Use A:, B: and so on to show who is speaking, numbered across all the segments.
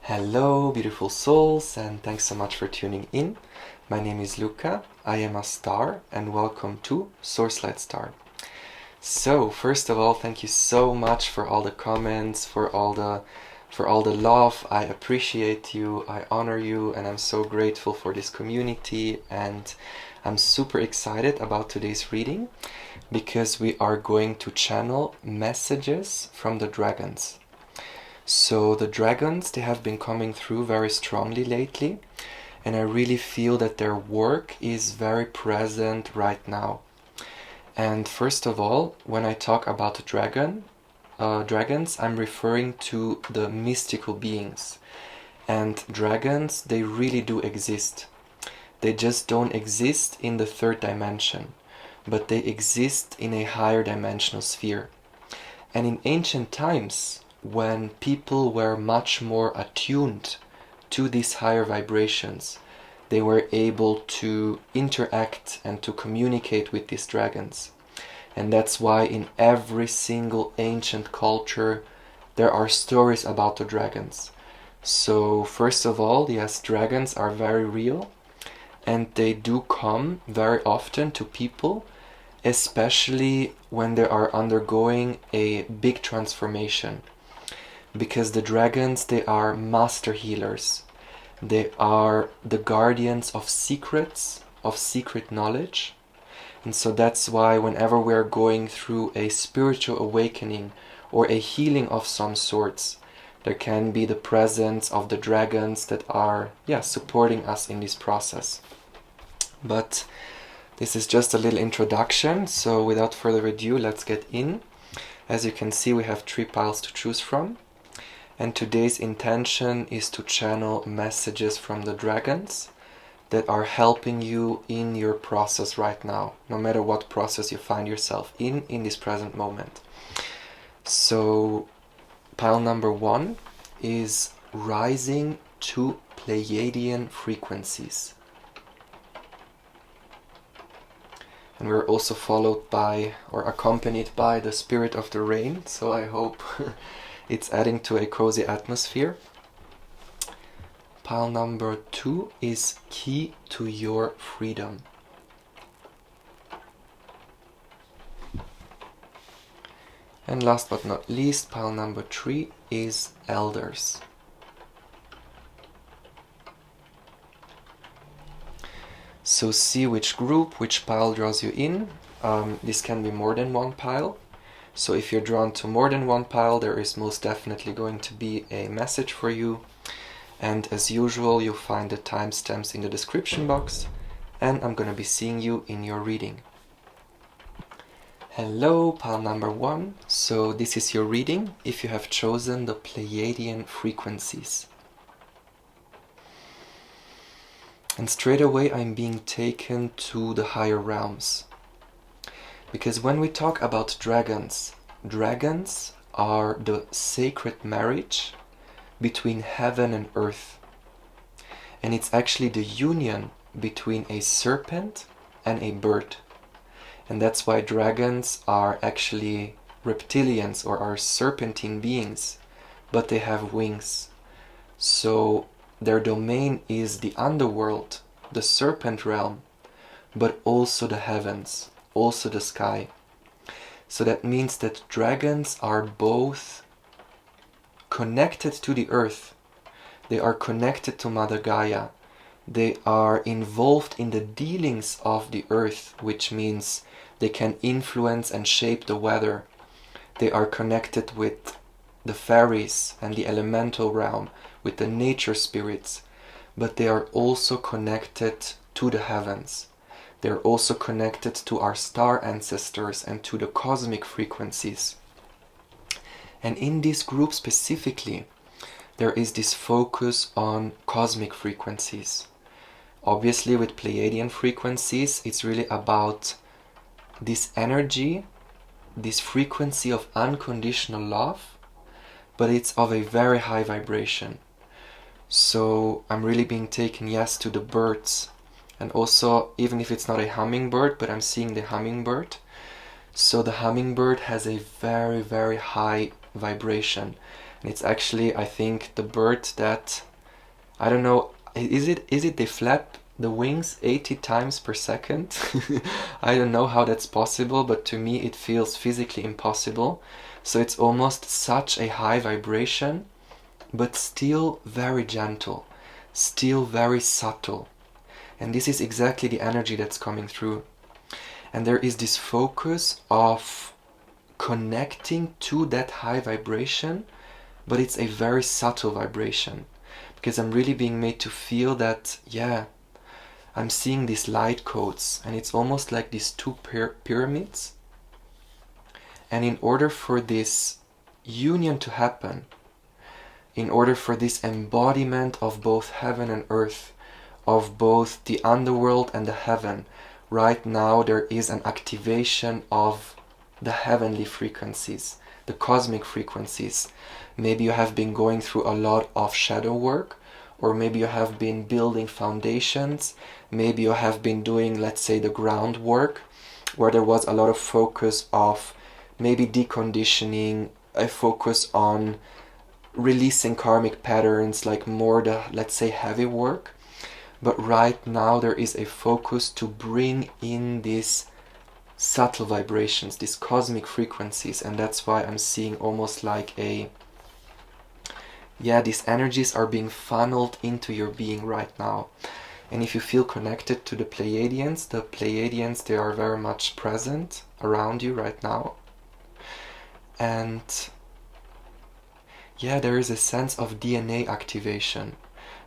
A: Hello, beautiful souls, and thanks so much for tuning in. My name is Luca, AM Astar, and welcome to 𝑓𝑠tar. So, first of all, thank you so much for all the comments, for all the love. I appreciate you, I honor you, and I'm so grateful for this community. And I'm super excited about today's reading because we are going to channel messages from the dragons. So the dragons, they have been coming through very strongly lately, and I really feel that their work is very present right now. And first of all, when I talk about dragons, I'm referring to the mystical beings. And dragons, they really do exist. They just don't exist in the third dimension, but they exist in a higher dimensional sphere. And in ancient times, when people were much more attuned to these higher vibrations, they were able to interact and to communicate with these dragons. And that's why in every single ancient culture there are stories about the dragons. So first of all, yes, dragons are very real, and they do come very often to people, especially when they are undergoing a big transformation. Because the dragons, they are master healers. They are the guardians of secrets, of secret knowledge. And so that's why whenever we are going through a spiritual awakening or a healing of some sorts, there can be the presence of the dragons that are, supporting us in this process. But this is just a little introduction, so without further ado, let's get in. As you can see, we have 3 piles to choose from. And today's intention is to channel messages from the dragons that are helping you in your process right now, no matter what process you find yourself in this present moment. So, pile number 1 is rising to Pleiadian frequencies. And we're also followed by, or accompanied by, the spirit of the rain, so I hope it's adding to a cozy atmosphere. Pile number 2 is key to your freedom. And last but not least, pile number 3 is elders. So see which group, which pile draws you in. This can be more than one pile. So if you're drawn to more than one pile, there is most definitely going to be a message for you. And as usual, you'll find the timestamps in the description box, and I'm going to be seeing you in your reading. Hello, pile number 1. So this is your reading if you have chosen the Pleiadian frequencies. And straight away I'm being taken to the higher realms. Because when we talk about dragons, dragons are the sacred marriage between heaven and earth. And it's actually the union between a serpent and a bird. And that's why dragons are actually reptilians or are serpentine beings, but they have wings. So their domain is the underworld, the serpent realm, but also the heavens, also the sky. So that means that dragons are both connected to the earth. They are connected to Mother Gaia. They are involved in the dealings of the earth, which means they can influence and shape the weather. They are connected with the fairies and the elemental realm, with the nature spirits, but they are also connected to the heavens. They are also connected to our star ancestors and to the cosmic frequencies. And in this group specifically, there is this focus on cosmic frequencies. Obviously, with Pleiadian frequencies, it's really about this energy, this frequency of unconditional love, but it's of a very high vibration. So I'm really being taken, yes, to the birds. And also, even if it's not a hummingbird, but I'm seeing the hummingbird. So the hummingbird has a very, very high vibration. And it's actually, I think, the bird that, I don't know, is it they flap the wings 80 times per second? I don't know how that's possible, but to me it feels physically impossible. So it's almost such a high vibration, but still very gentle, still very subtle. And this is exactly the energy that's coming through. And there is this focus of connecting to that high vibration, but it's a very subtle vibration. Because I'm really being made to feel that, yeah, I'm seeing these light codes, and it's almost like these two pyramids. And in order for this union to happen, in order for this embodiment of both heaven and earth, of both the underworld and the heaven, right now there is an activation of the heavenly frequencies, the cosmic frequencies. Maybe you have been going through a lot of shadow work, or maybe you have been building foundations, maybe you have been doing, let's say, the groundwork, where there was a lot of focus of maybe deconditioning, a focus on releasing karmic patterns, like more the, let's say, heavy work. But right now there is a focus to bring in these subtle vibrations, these cosmic frequencies, and that's why I'm seeing almost like a, yeah, these energies are being funneled into your being right now. And if you feel connected to the Pleiadians, they are very much present around you right now. And yeah, there is a sense of DNA activation,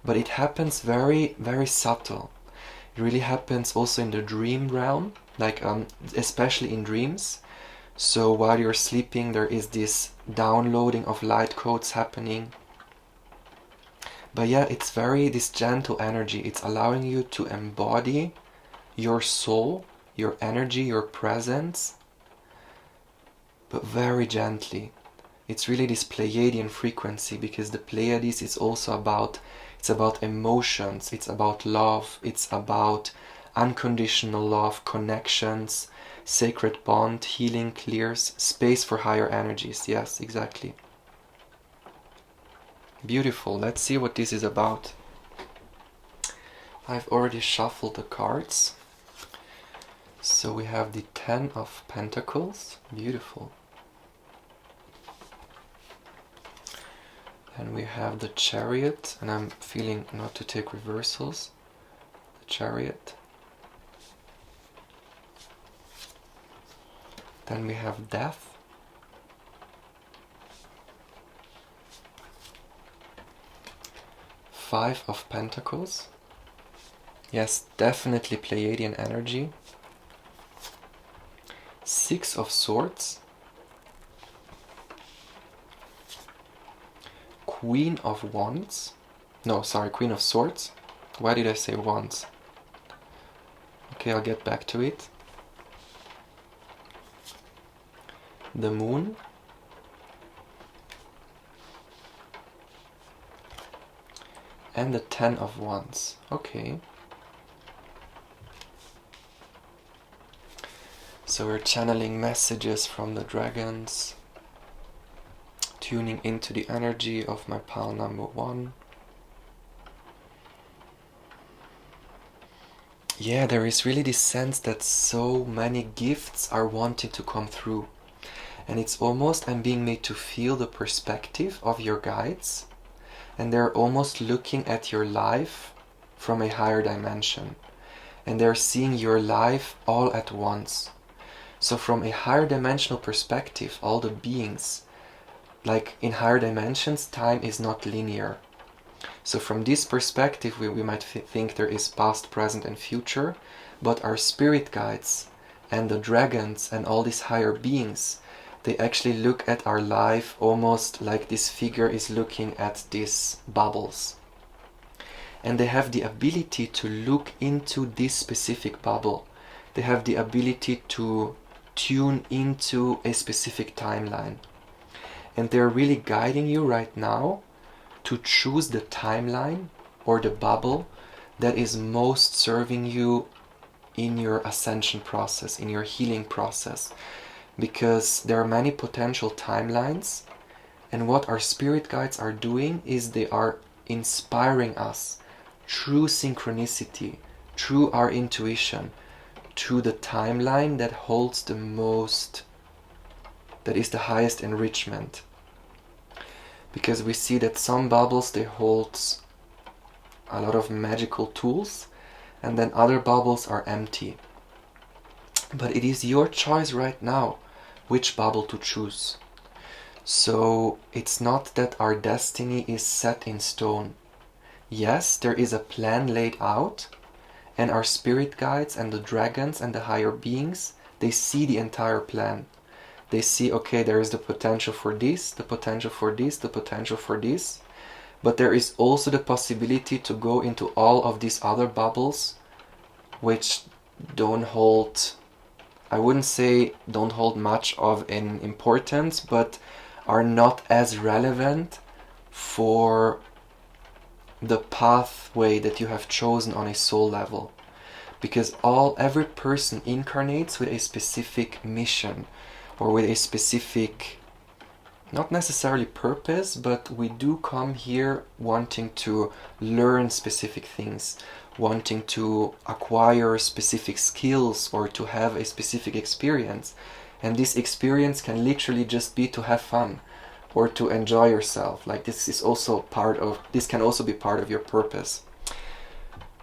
A: but it happens very, very subtle. It really happens also in the dream realm, like especially in dreams. So while you're sleeping, there is this downloading of light codes happening. But yeah, it's very this gentle energy. It's allowing you to embody your soul, your energy, your presence, but very gently. It's really this Pleiadian frequency, because the Pleiades is also about, it's about emotions, it's about love, it's about unconditional love, connections, sacred bond, healing, clears, space for higher energies. Yes, exactly. Beautiful. Let's see what this is about. I've already shuffled the cards. So we have the 10 of Pentacles. Beautiful. And we have the Chariot, and I'm feeling not to take reversals. The Chariot. Then we have Death. Five of Pentacles. Yes, definitely Pleiadian energy. Six of Swords. Queen of Wands. No, sorry, Queen of Swords. Why did I say Wands? Okay, I'll get back to it. The Moon. And the 10 of Wands. Okay. So we're channeling messages from the dragons, tuning into the energy of my pile number 1. Yeah, there is really this sense that so many gifts are wanting to come through. And it's almost, I'm being made to feel the perspective of your guides, and they're almost looking at your life from a higher dimension. And they're seeing your life all at once. So from a higher dimensional perspective, all the beings, like in higher dimensions, time is not linear. So from this perspective, we might think there is past, present and future, but our spirit guides and the dragons and all these higher beings, they actually look at our life almost like this figure is looking at these bubbles. And they have the ability to look into this specific bubble. They have the ability to tune into a specific timeline. And they're really guiding you right now to choose the timeline or the bubble that is most serving you in your ascension process, in your healing process. Because there are many potential timelines, And what our spirit guides are doing is they are inspiring us through synchronicity, through our intuition, through the timeline that holds the most, that is the highest enrichment. Because we see that some bubbles, they hold a lot of magical tools, and then other bubbles are empty. But it is your choice right now which bubble to choose. So it's not that our destiny is set in stone. Yes, there is a plan laid out, and our spirit guides and the dragons and the higher beings, they see the entire plan. They see, okay, there is the potential for this, the potential for this, the potential for this, but there is also the possibility to go into all of these other bubbles which don't hold, I wouldn't say don't hold much of an importance, but are not as relevant for the pathway that you have chosen on a soul level. Because every person incarnates with a specific mission, or with a specific, not necessarily purpose, but we do come here wanting to learn specific things, wanting to acquire specific skills, or to have a specific experience. And this experience can literally just be to have fun, or to enjoy yourself. Like this can also be part of your purpose.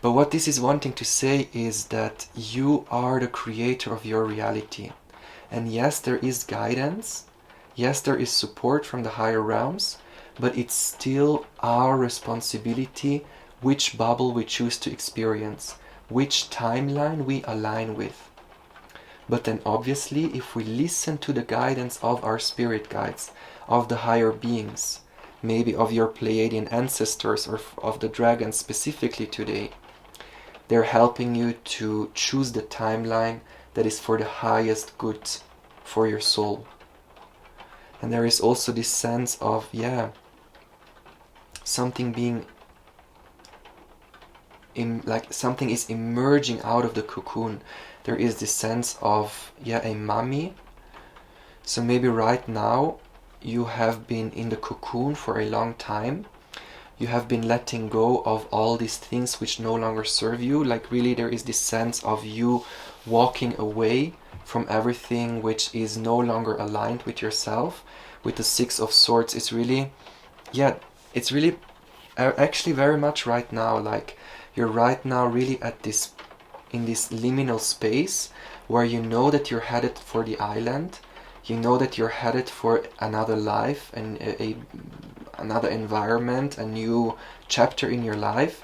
A: But what this is wanting to say is that you are the creator of your reality. And yes, there is guidance, yes, there is support from the higher realms, but it's still our responsibility which bubble we choose to experience, which timeline we align with. But then obviously, if we listen to the guidance of our spirit guides, of the higher beings, maybe of your Pleiadian ancestors or of the dragons specifically today, they're helping you to choose the timeline that is for the highest good for your soul. And there is also this sense of, something being like something is emerging out of the cocoon. There is this sense of a mummy. So maybe right now you have been in the cocoon for a long time. You have been letting go of all these things which no longer serve you. Like really there is this sense of you walking away from everything which is no longer aligned with yourself. With the Six of Swords, it's really actually very much right now, like you're right now really in this liminal space where you know that you're headed for the island, you know that you're headed for another life and another environment, a new chapter in your life,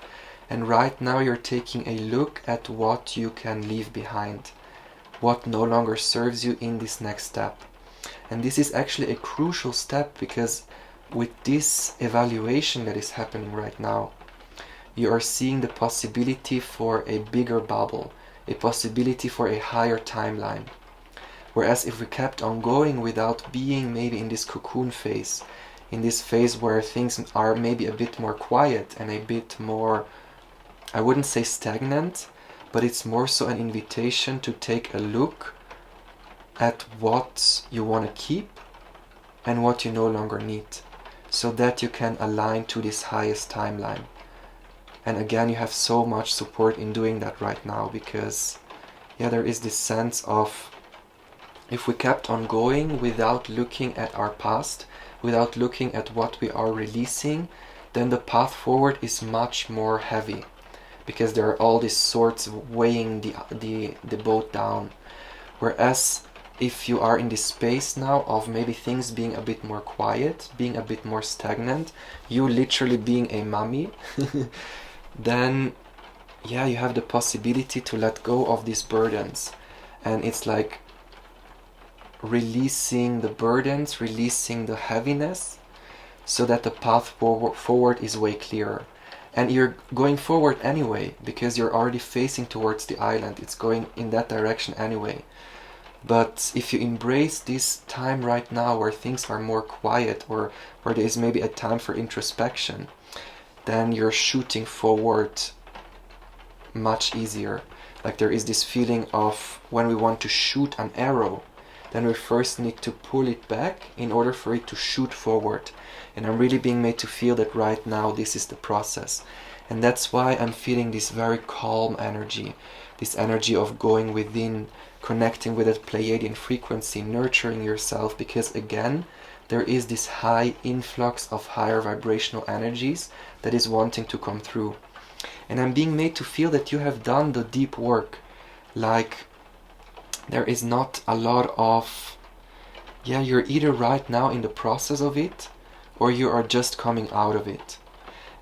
A: and right now you're taking a look at what you can leave behind, what no longer serves you in this next step. And this is actually a crucial step, because with this evaluation that is happening right now, you are seeing the possibility for a bigger bubble, a possibility for a higher timeline. Whereas if we kept on going without being maybe in this cocoon phase, in this phase where things are maybe a bit more quiet and a bit more, I wouldn't say stagnant, but it's more so an invitation to take a look at what you want to keep and what you no longer need, so that you can align to this highest timeline. And again, you have so much support in doing that right now, because there is this sense of, if we kept on going without looking at our past, without looking at what we are releasing, then the path forward is much more heavy, because there are all these swords weighing the boat down. Whereas if you are in this space now of maybe things being a bit more quiet, being a bit more stagnant, you literally being a mummy, then you have the possibility to let go of these burdens. And it's like releasing the burdens, releasing the heaviness, so that the path forward is way clearer. And you're going forward anyway, because you're already facing towards the island. It's going in that direction anyway. But if you embrace this time right now where things are more quiet, or where there is maybe a time for introspection, then you're shooting forward much easier. Like there is this feeling of when we want to shoot an arrow, then we first need to pull it back in order for it to shoot forward. And I'm really being made to feel that right now this is the process. And that's why I'm feeling this very calm energy, this energy of going within, connecting with that Pleiadian frequency, nurturing yourself, because again, there is this high influx of higher vibrational energies that is wanting to come through. And I'm being made to feel that you have done the deep work. Like, there is not a lot of, you're either right now in the process of it, or you are just coming out of it.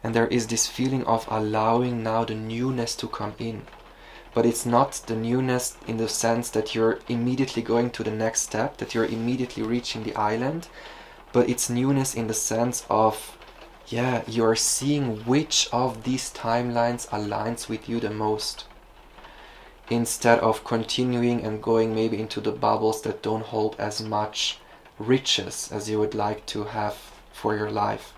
A: And there is this feeling of allowing now the newness to come in. But it's not the newness in the sense that you're immediately going to the next step, that you're immediately reaching the island, but it's newness in the sense of, you're seeing which of these timelines aligns with you the most, instead of continuing and going maybe into the bubbles that don't hold as much riches as you would like to have for your life.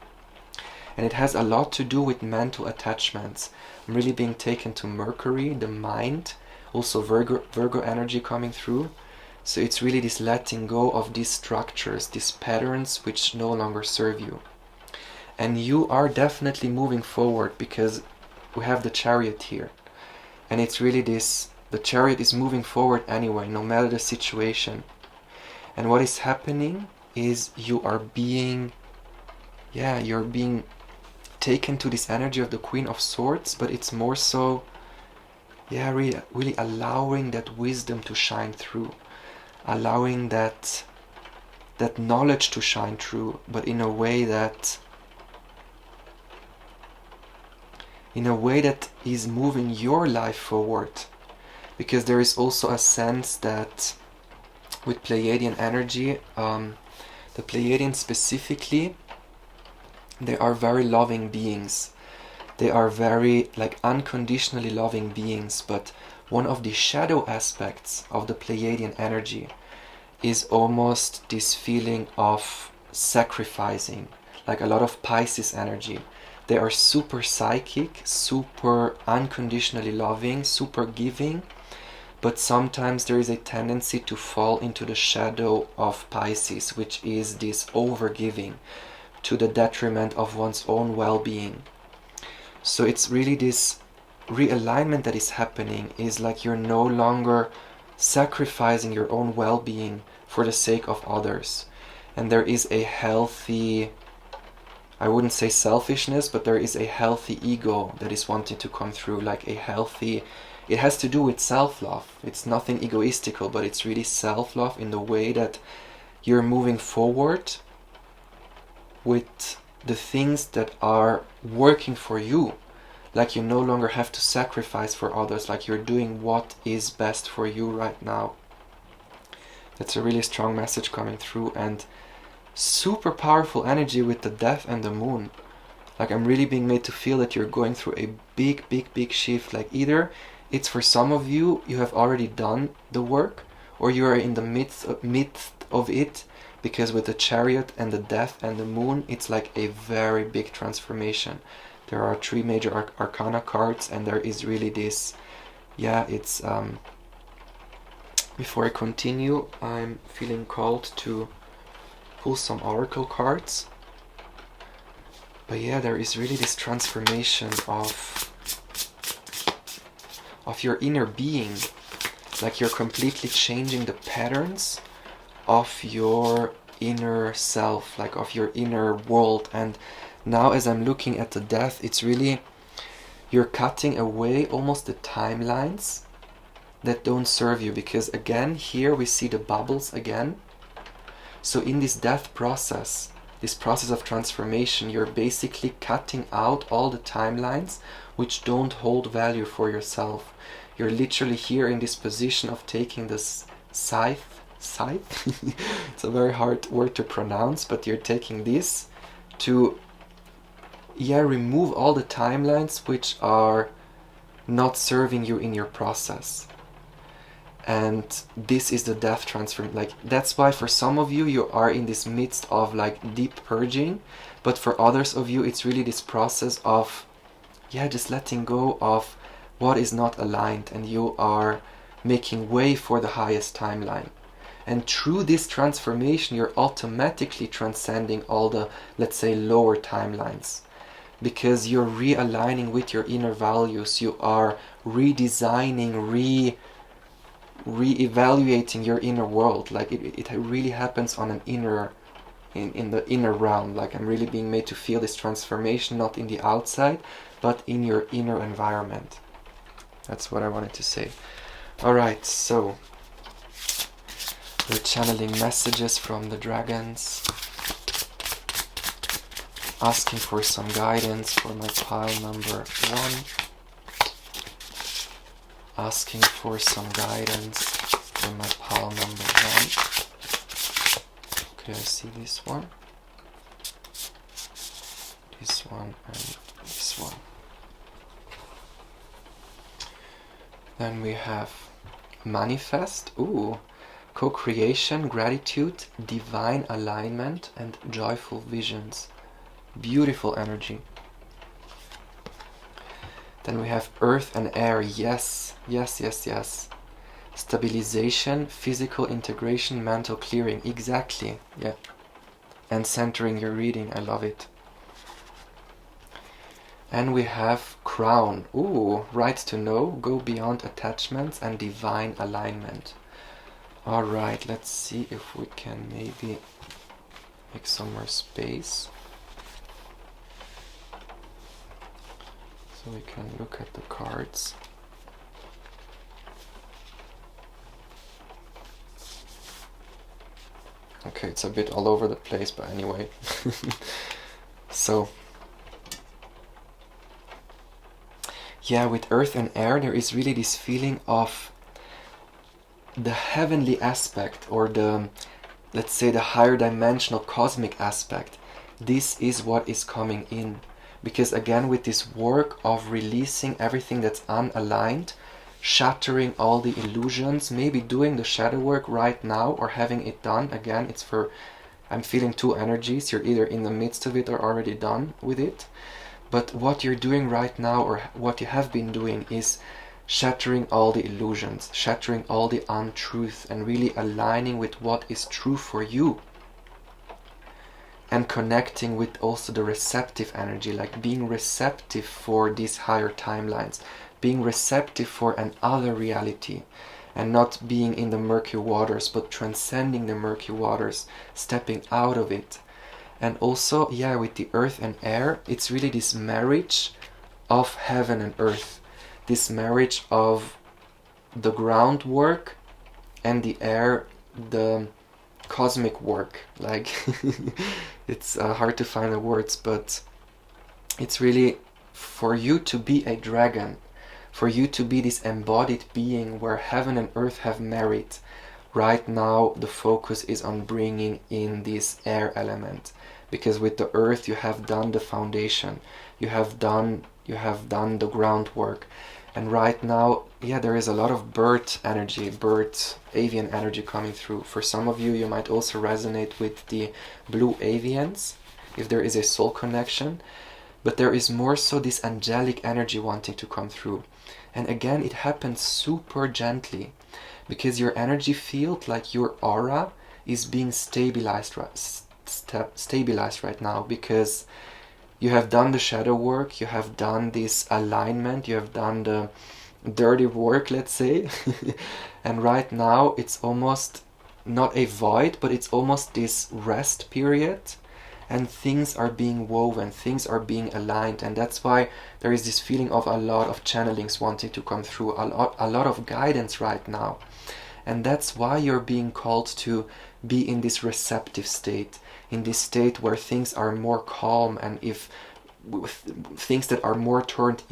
A: And it has a lot to do with mental attachments. I'm really being taken to Mercury, the mind, also Virgo energy coming through. So it's really this letting go of these structures, these patterns which no longer serve you. And you are definitely moving forward, because we have the Chariot here. And it's really this, the Chariot is moving forward anyway, no matter the situation. And what is happening is you are being, you're being taken to this energy of the Queen of Swords, but it's more so, really allowing that wisdom to shine through, allowing that knowledge to shine through, but in a way that is moving your life forward. Because there is also a sense that with Pleiadian energy, the Pleiadians specifically, they are very loving beings. They are very unconditionally loving beings, but one of the shadow aspects of the Pleiadian energy is almost this feeling of sacrificing, like a lot of Pisces energy. They are super psychic, super unconditionally loving, super giving, but sometimes there is a tendency to fall into the shadow of Pisces, which is this overgiving to the detriment of one's own well-being. So it's really this realignment that is happening, is like you're no longer sacrificing your own well-being for the sake of others. And there is a healthy, I wouldn't say selfishness, but there is a healthy ego that is wanting to come through, like a healthy, it has to do with self-love. It's nothing egoistical, but it's really self-love in the way that you're moving forward with the things that are working for you. Like you no longer have to sacrifice for others, like you're doing what is best for you right now. That's a really strong message coming through, and super powerful energy with the Death and the Moon. Like I'm really being made to feel that you're going through a big shift. Like either it's for some of you, you have already done the work, or you are in the midst of it, because with the Chariot and the Death and the Moon, it's like a very big transformation. There are 3 major arcana cards, and there is really this, it's, before I continue, I'm feeling called to pull some oracle cards. But there is really this transformation of your inner being. Like you're completely changing the patterns of your inner self, like of your inner world. And now as I'm looking at the Death, it's really, you're cutting away almost the timelines that don't serve you, because again here we see the bubbles again. So in this death process, this process of transformation, you're basically cutting out all the timelines which don't hold value for yourself. You're literally here in this position of taking this scythe, it's a very hard word to pronounce, but you're taking this to remove all the timelines which are not serving you in your process. And this is the death transfer. Like that's why for some of you, you are in this midst of like deep purging, but for others of you, it's really this process of just letting go of what is not aligned, and you are making way for the highest timeline. And through this transformation, you're automatically transcending all the, let's say, lower timelines. Because you're realigning with your inner values. You are redesigning, re-evaluating your inner world. Like it really happens on an inner, in the inner realm. Like I'm really being made to feel this transformation, not in the outside, but in your inner environment. That's what I wanted to say. Alright, so we're channeling messages from the dragons, asking for some guidance for my pile number 1, asking for some guidance for my pile number 1. Okay, I see this one, and this one. Then we have manifest, co-creation, gratitude, divine alignment, and joyful visions. Beautiful energy. Then we have earth and air. Yes. Stabilization, physical integration, mental clearing. Exactly. Yeah. And centering your reading. I love it. And we have crown. Right to know, go beyond attachments, and divine alignment. Alright, let's see if we can maybe make some more space, so we can look at the cards. Okay, it's a bit all over the place, but anyway. So, yeah, with earth and air, there is really this feeling of the heavenly aspect, or the, let's say, the higher dimensional cosmic aspect. This is what is coming in. Because again, with this work of releasing everything that's unaligned, shattering all the illusions, maybe doing the shadow work right now or having it done. Again, it's for, I'm feeling two energies. You're either in the midst of it or already done with it. But what you're doing right now, or what you have been doing, is shattering all the illusions, shattering all the untruth, and really aligning with what is true for you. And connecting with also the receptive energy, like being receptive for these higher timelines, being receptive for another reality, and not being in the murky waters, but transcending the murky waters, stepping out of it. And also, yeah, with the earth and air, it's really this marriage of heaven and earth, this marriage of the groundwork and the air, the cosmic work. Like it's hard to find the words, but it's really for you to be a dragon, for you to be this embodied being where heaven and earth have married. Right now the focus is on bringing in this air element, because with the earth you have done the foundation, you have done the groundwork. And right now, yeah, there is a lot of bird energy, avian energy coming through. For some of you, you might also resonate with the blue avians, if there is a soul connection. But there is more so this angelic energy wanting to come through. And again, it happens super gently, because your energy field, like your aura, is being stabilized right now, because you have done the shadow work, you have done this alignment, you have done the dirty work, let's say. And right now it's almost not a void, but it's almost this rest period, and things are being woven, things are being aligned. And that's why there is this feeling of a lot of channelings wanting to come through, a lot of guidance right now. And that's why you're being called to be in this receptive state, in this state where things are more calm, and if things that are more turned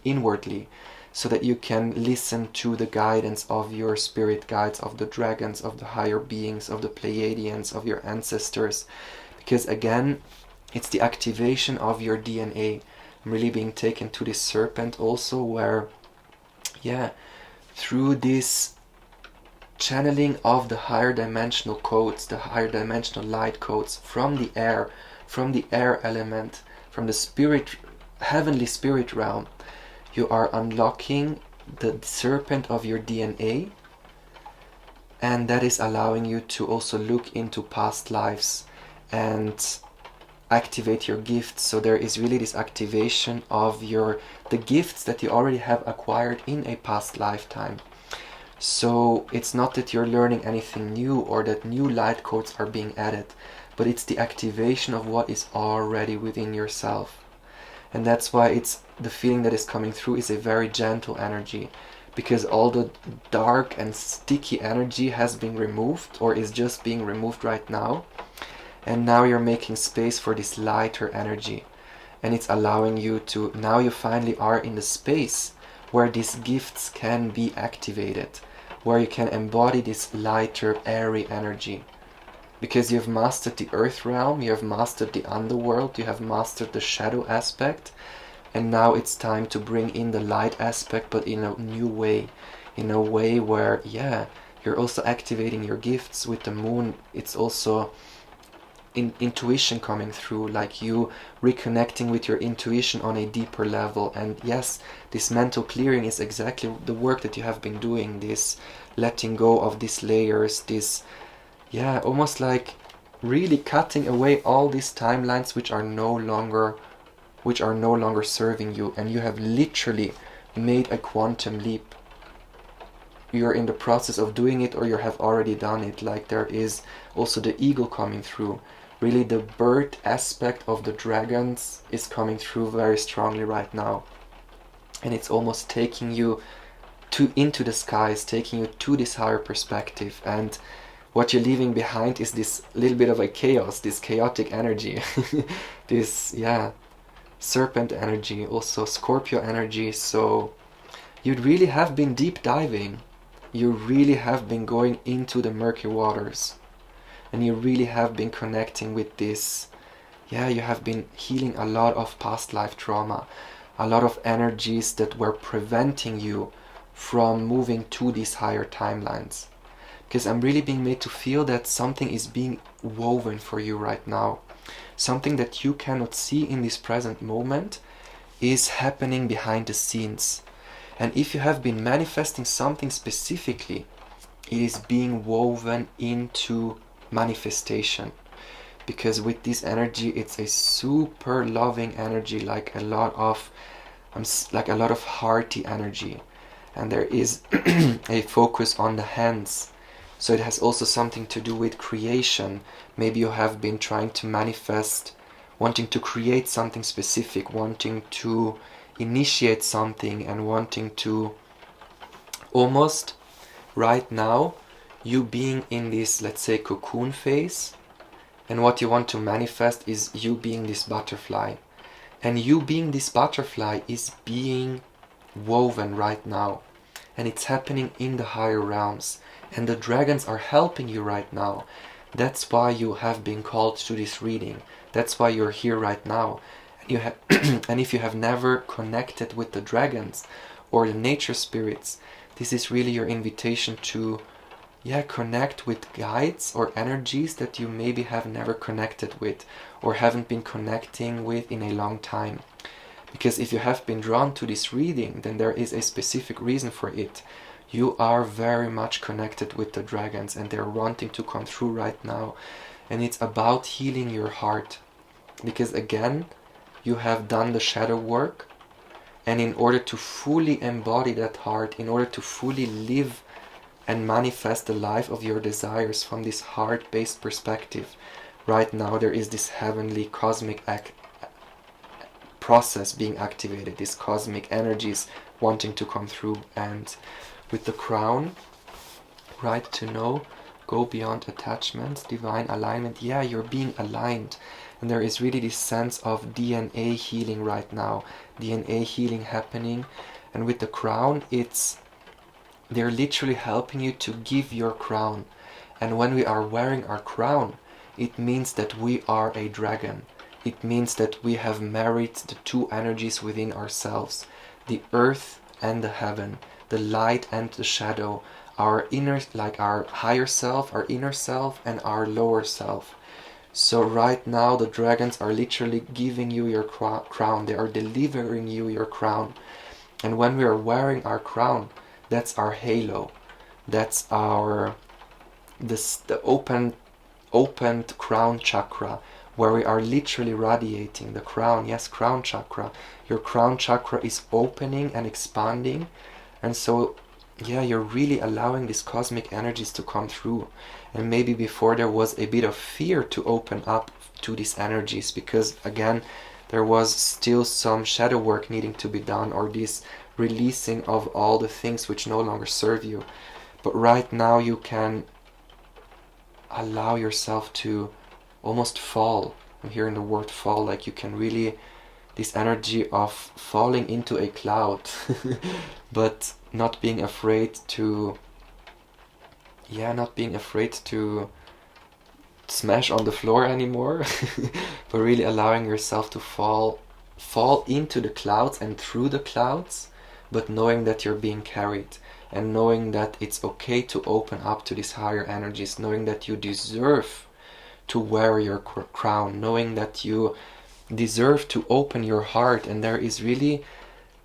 A: inwardly, so that you can listen to the guidance of your spirit guides, of the dragons, of the higher beings, of the Pleiadians, of your ancestors. Because again, it's the activation of your DNA. I'm really being taken to this serpent also, where, yeah, through this channeling of the higher dimensional codes, the higher dimensional light codes from the air element, from the spirit, heavenly spirit realm, you are unlocking the serpent of your DNA, and that is allowing you to also look into past lives and activate your gifts. So there is really this activation of the gifts that you already have acquired in a past lifetime. So it's not that you're learning anything new or that new light codes are being added, but it's the activation of what is already within yourself. And that's why it's the feeling that is coming through is a very gentle energy, because all the dark and sticky energy has been removed or is just being removed right now. And now you're making space for this lighter energy. And it's allowing you to, now you finally are in the space where these gifts can be activated, where you can embody this lighter, airy energy. Because you've mastered the earth realm, you have mastered the underworld, you have mastered the shadow aspect, and now it's time to bring in the light aspect, but in a new way. In a way where, yeah, you're also activating your gifts with the moon. It's also intuition coming through, like you reconnecting with your intuition on a deeper level. And yes, this mental clearing is exactly the work that you have been doing, this letting go of these layers, this, yeah, almost like really cutting away all these timelines which are no longer serving you. And you have literally made a quantum leap. You're in the process of doing it, or you have already done it. Like there is also the eagle coming through. Really the bird aspect of the dragons is coming through very strongly right now. And it's almost taking you into the skies, taking you to this higher perspective. And what you're leaving behind is this little bit of a chaos, this chaotic energy. This, yeah, serpent energy, also Scorpio energy. So you'd really have been deep diving. You really have been going into the murky waters. And you really have been connecting with this. Yeah, you have been healing a lot of past life trauma. A lot of energies that were preventing you from moving to these higher timelines. Because I'm really being made to feel that something is being woven for you right now. Something that you cannot see in this present moment is happening behind the scenes. And if you have been manifesting something specifically, it is being woven into manifestation. Because with this energy, it's a super loving energy, like a lot of hearty energy. And there is a focus on the hands. So it has also something to do with creation. Maybe you have been trying to manifest, wanting to create something specific, wanting to initiate something, and wanting to almost right now you being in this, let's say, cocoon phase, and what you want to manifest is you being this butterfly. And you being this butterfly is being woven right now, and it's happening in the higher realms, and the dragons are helping you right now. That's why you have been called to this reading. That's why you're here right now. And you have and if you have never connected with the dragons or the nature spirits, this is really your invitation to connect with guides or energies that you maybe have never connected with or haven't been connecting with in a long time. Because if you have been drawn to this reading, then there is a specific reason for it. You are very much connected with the dragons, and they're wanting to come through right now. And it's about healing your heart. Because again, you have done the shadow work, and in order to fully embody that heart, in order to fully live and manifest the life of your desires from this heart-based perspective, right now there is this heavenly cosmic process being activated, these cosmic energies wanting to come through. And with the crown, right to know, go beyond attachments, divine alignment, you're being aligned. And there is really this sense of DNA healing right now, DNA healing happening. And with the crown, they're literally helping you to give your crown. And when we are wearing our crown, it means that we are a dragon. It means that we have married the two energies within ourselves, the earth and the heaven, the light and the shadow, our inner, like our higher self, our inner self, and our lower self. So right now the dragons are literally giving you your crown. They are delivering you your crown. And when we are wearing our crown, that's our halo. That's our the opened crown chakra, where we are literally radiating the crown. Yes, crown chakra. Your crown chakra is opening and expanding, and so yeah, you're really allowing these cosmic energies to come through. And maybe before there was a bit of fear to open up to these energies, because again, there was still some shadow work needing to be done, or this releasing of all the things which no longer serve you. But right now you can allow yourself to almost fall. I'm hearing the word fall, like you can really, this energy of falling into a cloud, but not being afraid to, not being afraid to smash on the floor anymore, but really allowing yourself to fall into the clouds and through the clouds, but knowing that you're being carried, and knowing that it's okay to open up to these higher energies, knowing that you deserve to wear your crown, knowing that you deserve to open your heart. And there is really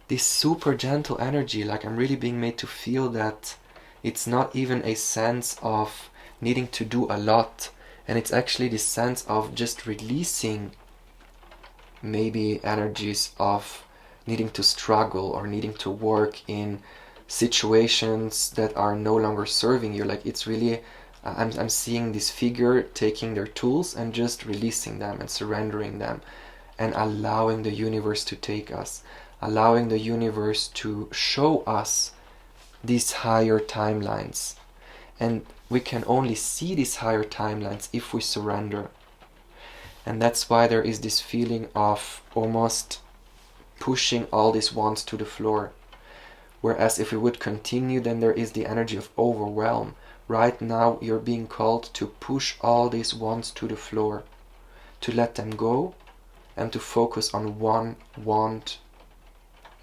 A: this super gentle energy, like I'm really being made to feel that it's not even a sense of needing to do a lot, and it's actually this sense of just releasing maybe energies of needing to struggle or needing to work in situations that are no longer serving you. Like it's really, I'm seeing this figure taking their tools and just releasing them and surrendering them, and allowing the universe to take us, allowing the universe to show us these higher timelines. And we can only see these higher timelines if we surrender. And that's why there is this feeling of almost pushing all these wands to the floor. Whereas if we would continue, then there is the energy of overwhelm. Right now you're being called to push all these wands to the floor, to let them go, and to focus on one wand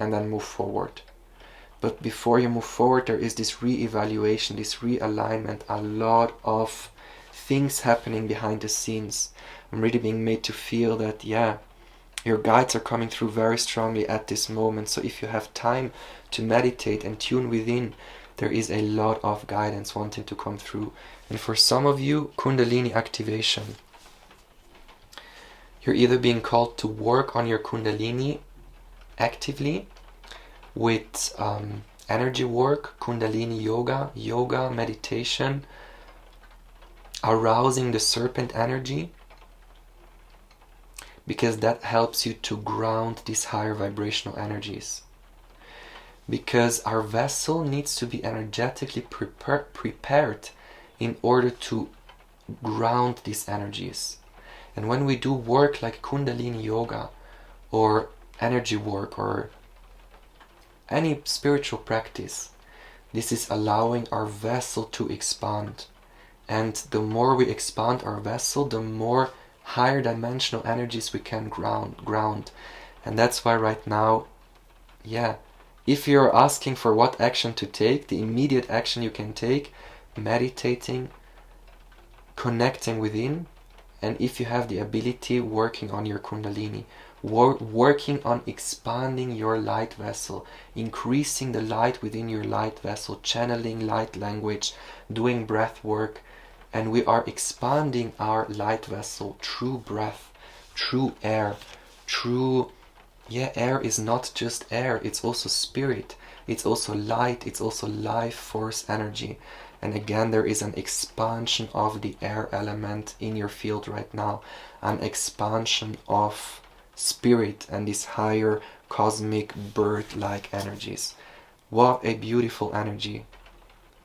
A: and then move forward. But before you move forward, there is this re-evaluation, this realignment, a lot of things happening behind the scenes. I'm really being made to feel that, your guides are coming through very strongly at this moment. So if you have time to meditate and tune within, there is a lot of guidance wanting to come through. And for some of you, Kundalini activation. You're either being called to work on your Kundalini actively, with energy work, Kundalini yoga, meditation, arousing the serpent energy, because that helps you to ground these higher vibrational energies. Because our vessel needs to be energetically prepared in order to ground these energies. And when we do work like Kundalini yoga, or energy work, or any spiritual practice, this is allowing our vessel to expand. And the more we expand our vessel, the more higher dimensional energies we can ground. And that's why right now, if you're asking for what action to take, the immediate action you can take, meditating, connecting within, and if you have the ability, working on your Kundalini, working on expanding your light vessel, increasing the light within your light vessel, channeling light language, doing breath work. And we are expanding our light vessel through breath, through air, air is not just air, it's also spirit, it's also light, it's also life force energy. And again, there is an expansion of the air element in your field right now, an expansion of spirit and these higher cosmic bird-like energies. What a beautiful energy.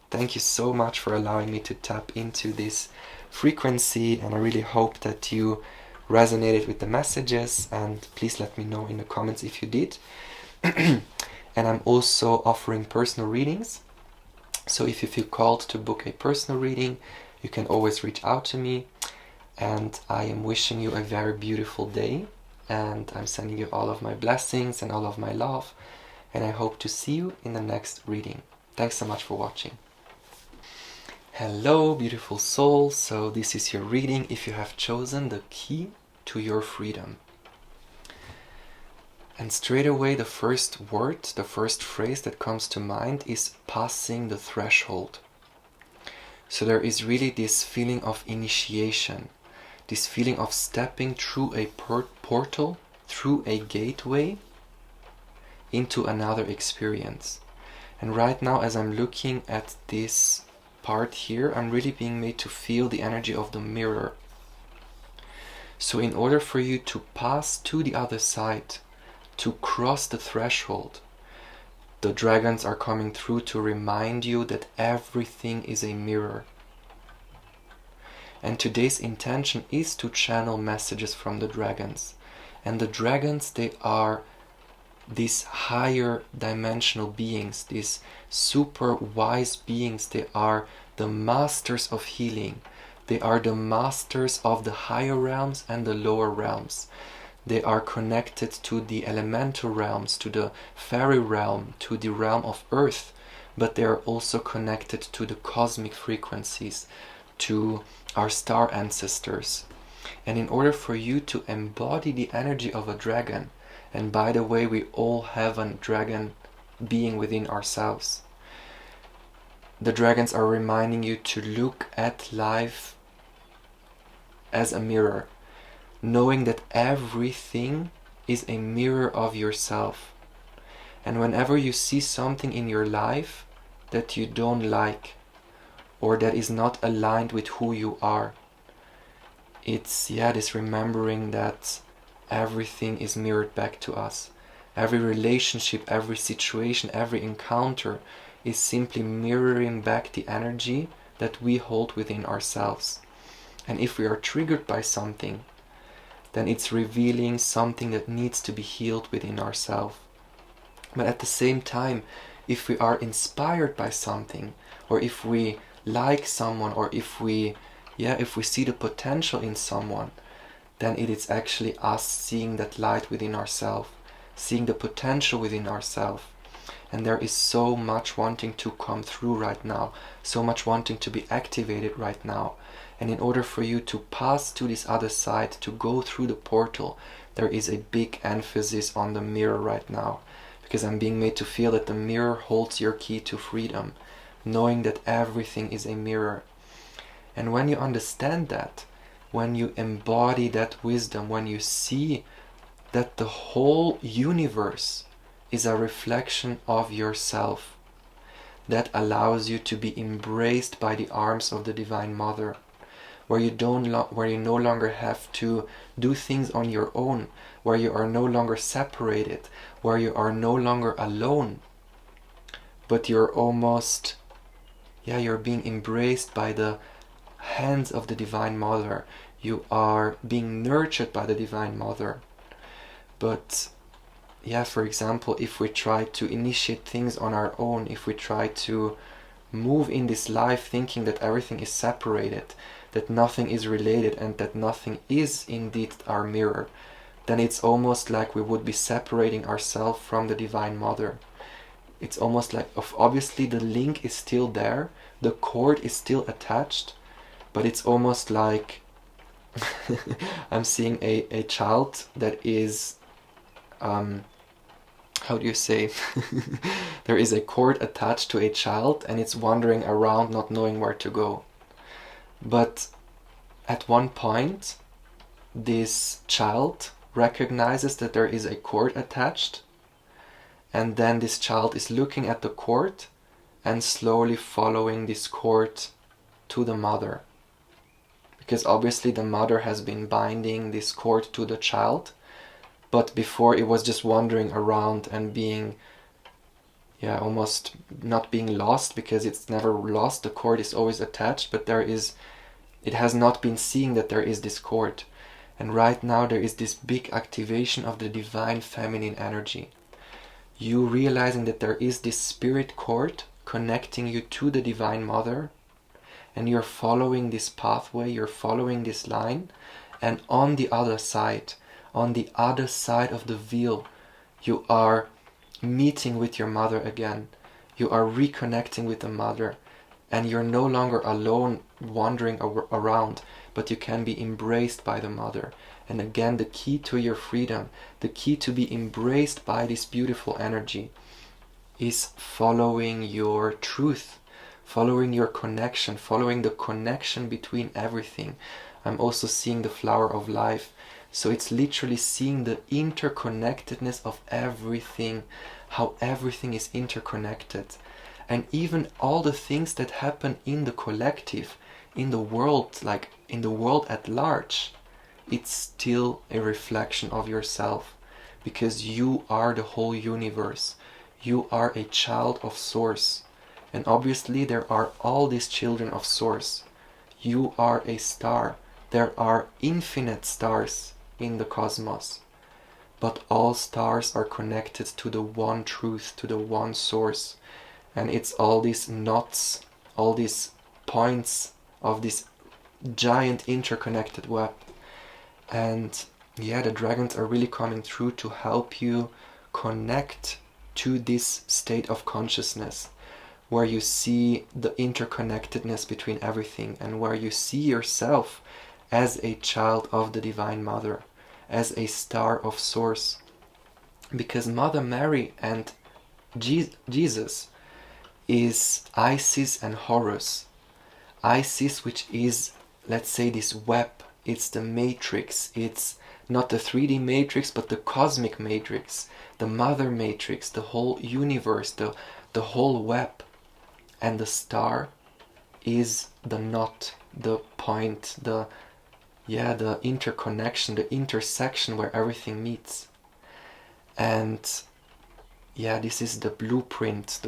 A: Thank you so much for allowing me to tap into this frequency, and I really hope that you resonated with the messages, and please let me know in the comments if you did. And I'm also offering personal readings, so if you feel called to book a personal reading, you can always reach out to me. And I am wishing you a very beautiful day, and I'm sending you all of my blessings and all of my love, and I hope to see you in the next reading. Thanks so much for watching. Hello, beautiful soul. So this is your reading if you have chosen the key to your freedom. And straight away the first word, the first phrase that comes to mind is passing the threshold. So there is really this feeling of initiation, this feeling of stepping through a portal, through a gateway into another experience. And right now, as I'm looking at this part here, I'm really being made to feel the energy of the mirror. So in order for you to pass to the other side, to cross the threshold, the dragons are coming through to remind you that everything is a mirror. And today's intention is to channel messages from the dragons. And the dragons, they are these higher dimensional beings, these super wise beings. They are the masters of healing. They are the masters of the higher realms and the lower realms. They are connected to the elemental realms, to the fairy realm, to the realm of earth, but they are also connected to the cosmic frequencies, to our star ancestors. And in order for you to embody the energy of a dragon, and by the way, we all have a dragon being within ourselves, the dragons are reminding you to look at life as a mirror, knowing that everything is a mirror of yourself. And whenever you see something in your life that you don't like, or that is not aligned with who you are, it's this remembering that everything is mirrored back to us. Every relationship, every situation, every encounter is simply mirroring back the energy that we hold within ourselves. And if we are triggered by something, then it's revealing something that needs to be healed within ourselves. But at the same time, if we are inspired by something, or if we like someone, or if we see the potential in someone, then it is actually us seeing that light within ourselves, seeing the potential within ourselves. And there is so much wanting to come through right now, so much wanting to be activated right now. And in order for you to pass to this other side, to go through the portal, there is a big emphasis on the mirror right now. Because I'm being made to feel that the mirror holds your key to freedom, knowing that everything is a mirror. And when you understand that, when you embody that wisdom, when you see that the whole universe is a reflection of yourself, that allows you to be embraced by the arms of the Divine Mother, where you no longer have to do things on your own, where you are no longer separated, where you are no longer alone, but you're almost, you're being embraced by the hands of the Divine Mother. You are being nurtured by the Divine Mother. But for example, if we try to initiate things on our own, if we try to move in this life thinking that everything is separated, that nothing is related, and that nothing is indeed our mirror, then it's almost like we would be separating ourselves from the Divine Mother. It's almost like, obviously the link is still there, the cord is still attached, but it's almost like I'm seeing a child that is, how do you say, there is a cord attached to a child and it's wandering around not knowing where to go. But at one point, this child recognizes that there is a cord attached, and then this child is looking at the cord and slowly following this cord to the mother. Because obviously the mother has been binding this cord to the child, but before it was just wandering around and being, almost not being lost, because it's never lost, the cord is always attached, but it has not been seeing that there is this cord. And right now there is this big activation of the divine feminine energy. You realizing that there is this spirit cord connecting you to the Divine Mother, and you're following this pathway, you're following this line, and on the other side of the veil, you are meeting with your mother again. You are reconnecting with the mother, and you're no longer alone wandering around, but you can be embraced by the mother. And again, the key to your freedom, the key to be embraced by this beautiful energy, is following your truth, following your connection, following the connection between everything. I'm also seeing the flower of life. So it's literally seeing the interconnectedness of everything, how everything is interconnected. And even all the things that happen in the collective, in the world, like in the world at large, it's still a reflection of yourself, because you are the whole universe. You are a child of Source. And obviously there are all these children of Source. You are a star. There are infinite stars in the cosmos. But all stars are connected to the one truth, to the one source. And it's all these knots, all these points of this giant interconnected web. And yeah, the dragons are really coming through to help you connect to this state of consciousness, where you see the interconnectedness between everything, and where you see yourself as a child of the Divine Mother, as a star of Source. Because Mother Mary and Jesus is Isis and Horus. Isis, which is, let's say, this web, it's the matrix, it's not the 3D matrix, but the cosmic matrix, the mother matrix, the whole universe, the whole web. And the star is the knot, the point, the interconnection, the intersection where everything meets. And yeah, this is the blueprint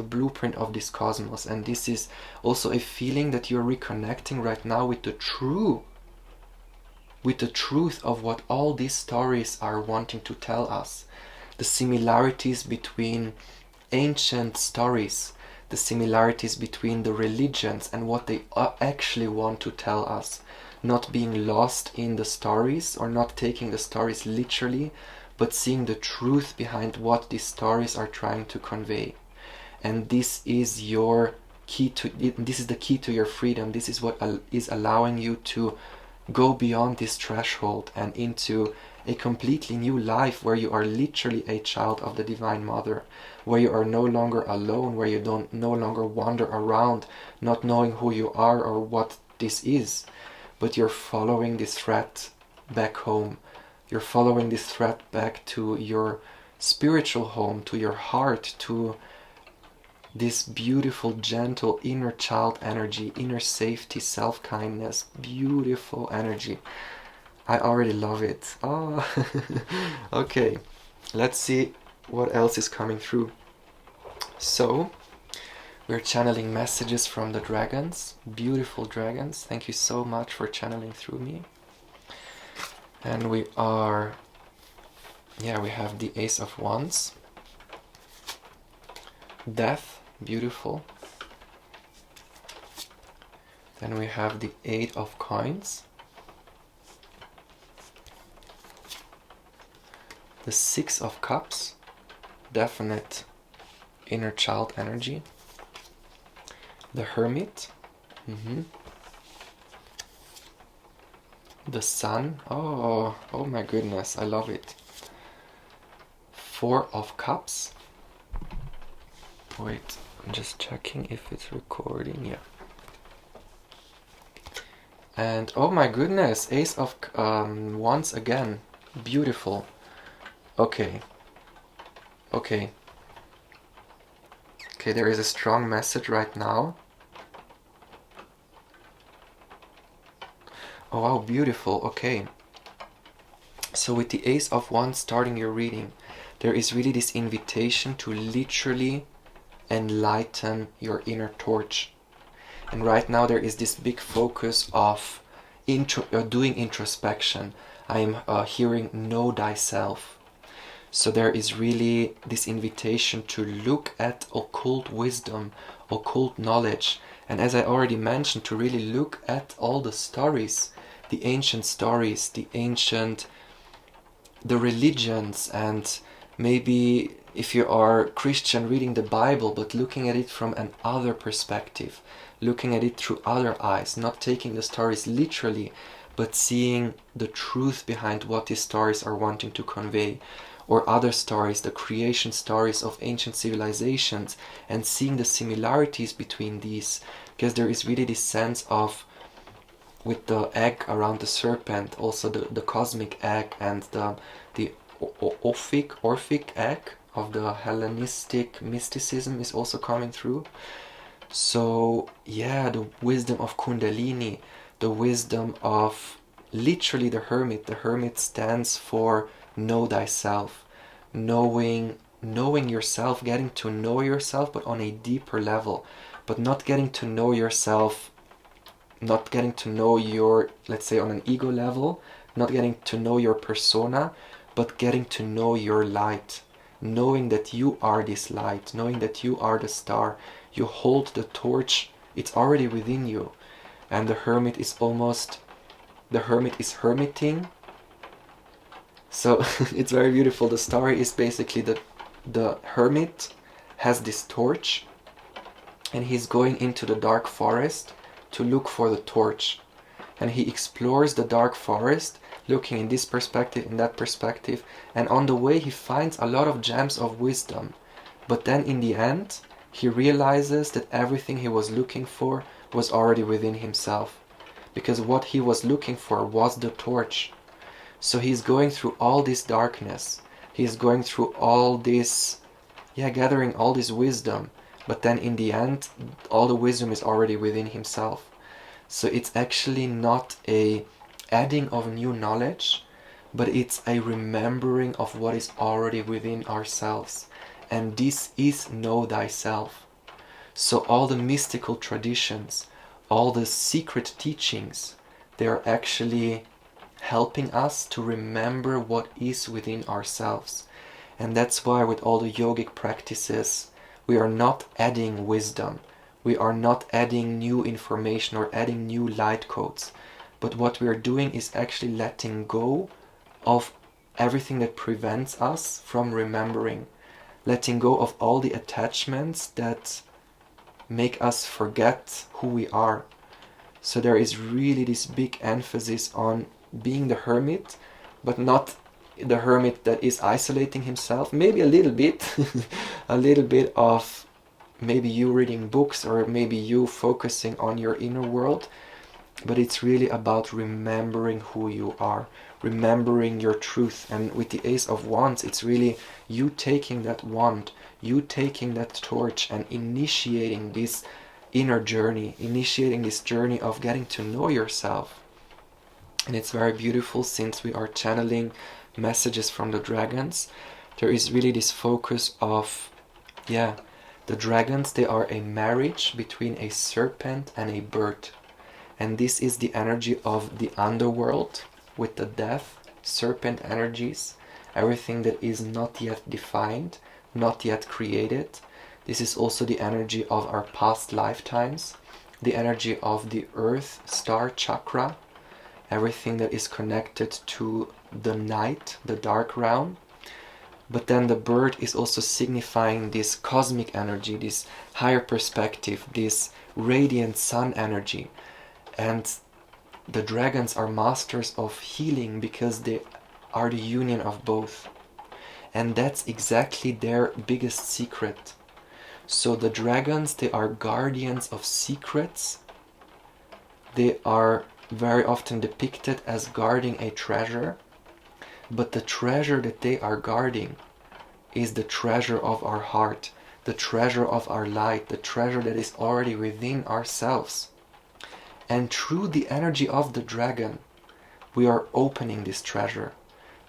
A: of this cosmos. And this is also a feeling that you're reconnecting right now with the truth of what all these stories are wanting to tell us. The similarities between ancient stories, the similarities between the religions and what they actually want to tell us. Not being lost in the stories, or not taking the stories literally, but seeing the truth behind what these stories are trying to convey. And this is your key to this is the key to your freedom. This is what is allowing you to go beyond this threshold and into a completely new life, where you are literally a child of the Divine Mother, where you are no longer alone, where you don't no longer wander around not knowing who you are or what this is, but you're following this thread back home. You're following this thread back to your spiritual home, to your heart, to this beautiful, gentle inner child energy, inner safety, self-kindness, beautiful energy. I already love it. Oh, okay. Let's see what else is coming through. So, we're channeling messages from the dragons, beautiful dragons. Thank you so much for channeling through me. And we have the Ace of Wands. Death, beautiful. Then we have the Eight of Coins. The Six of Cups, definite inner child energy. The Hermit. The Sun. Oh my goodness, I love it. Four of Cups. Wait, I'm just checking if it's recording. Yeah. And oh my goodness, Ace of Wands again. Beautiful. Okay, there is a strong message right now. Oh wow, beautiful. Okay. So with the Ace of Wands starting your reading, there is really this invitation to literally enlighten your inner torch. And right now there is this big focus of doing introspection. I am hearing know thyself. So there is really this invitation to look at occult wisdom, occult knowledge, and as I already mentioned, to really look at all the stories, the ancient stories, the religions, and maybe if you are Christian, reading the Bible, but looking at it from an other perspective, looking at it through other eyes, not taking the stories literally, but seeing the truth behind what these stories are wanting to convey. or other stories, the creation stories of ancient civilizations, and seeing the similarities between these, because there is really this sense of, with the egg around the serpent, also the cosmic egg, and the Orphic egg of the Hellenistic mysticism is also coming through. So yeah, the wisdom of Kundalini, the wisdom of literally the hermit. The hermit stands for know thyself, knowing yourself, getting to know yourself, but on a deeper level, but not getting to know yourself, not getting to know your, let's say, on an ego level, not getting to know your persona, but getting to know your light, knowing that you are this light, knowing that you are the star, you hold the torch, it's already within you. And the hermit is hermiting. So it's very beautiful. The story is basically the hermit has this torch, and he's going into the dark forest to look for the torch. And he explores the dark forest, looking in this perspective, in that perspective, and on the way he finds a lot of gems of wisdom. But then in the end, he realizes that everything he was looking for was already within himself, because what he was looking for was the torch. So he's going through all this darkness, he's going through all this, gathering all this wisdom, but then in the end, all the wisdom is already within himself. So it's actually not a adding of new knowledge, but it's a remembering of what is already within ourselves. And this is know thyself. So all the mystical traditions, all the secret teachings, they are actually helping us to remember what is within ourselves. And that's why with all the yogic practices, we are not adding wisdom, we are not adding new information or adding new light codes, but what we are doing is actually letting go of everything that prevents us from remembering, letting go of all the attachments that make us forget who we are. So there is really this big emphasis on being the hermit, but not the hermit that is isolating himself. Maybe a little bit, a little bit of maybe you reading books, or maybe you focusing on your inner world, but it's really about remembering who you are, remembering your truth. And with the Ace of Wands, it's really you taking that wand, you taking that torch and initiating this inner journey, initiating this journey of getting to know yourself. And it's very beautiful, since we are channeling messages from the dragons. There is really this focus of, the dragons, they are a marriage between a serpent and a bird. And this is the energy of the underworld with the death, serpent energies, everything that is not yet defined, not yet created. This is also the energy of our past lifetimes, the energy of the 𝑓 chakra, everything that is connected to the night, the dark realm. But then the bird is also signifying this cosmic energy, this higher perspective, this radiant sun energy. And the dragons are masters of healing because they are the union of both. And that's exactly their biggest secret. So the dragons, they are guardians of secrets. They are very often depicted as guarding a treasure. But the treasure that they are guarding is the treasure of our heart, the treasure of our light, the treasure that is already within ourselves. And through the energy of the dragon, we are opening this treasure,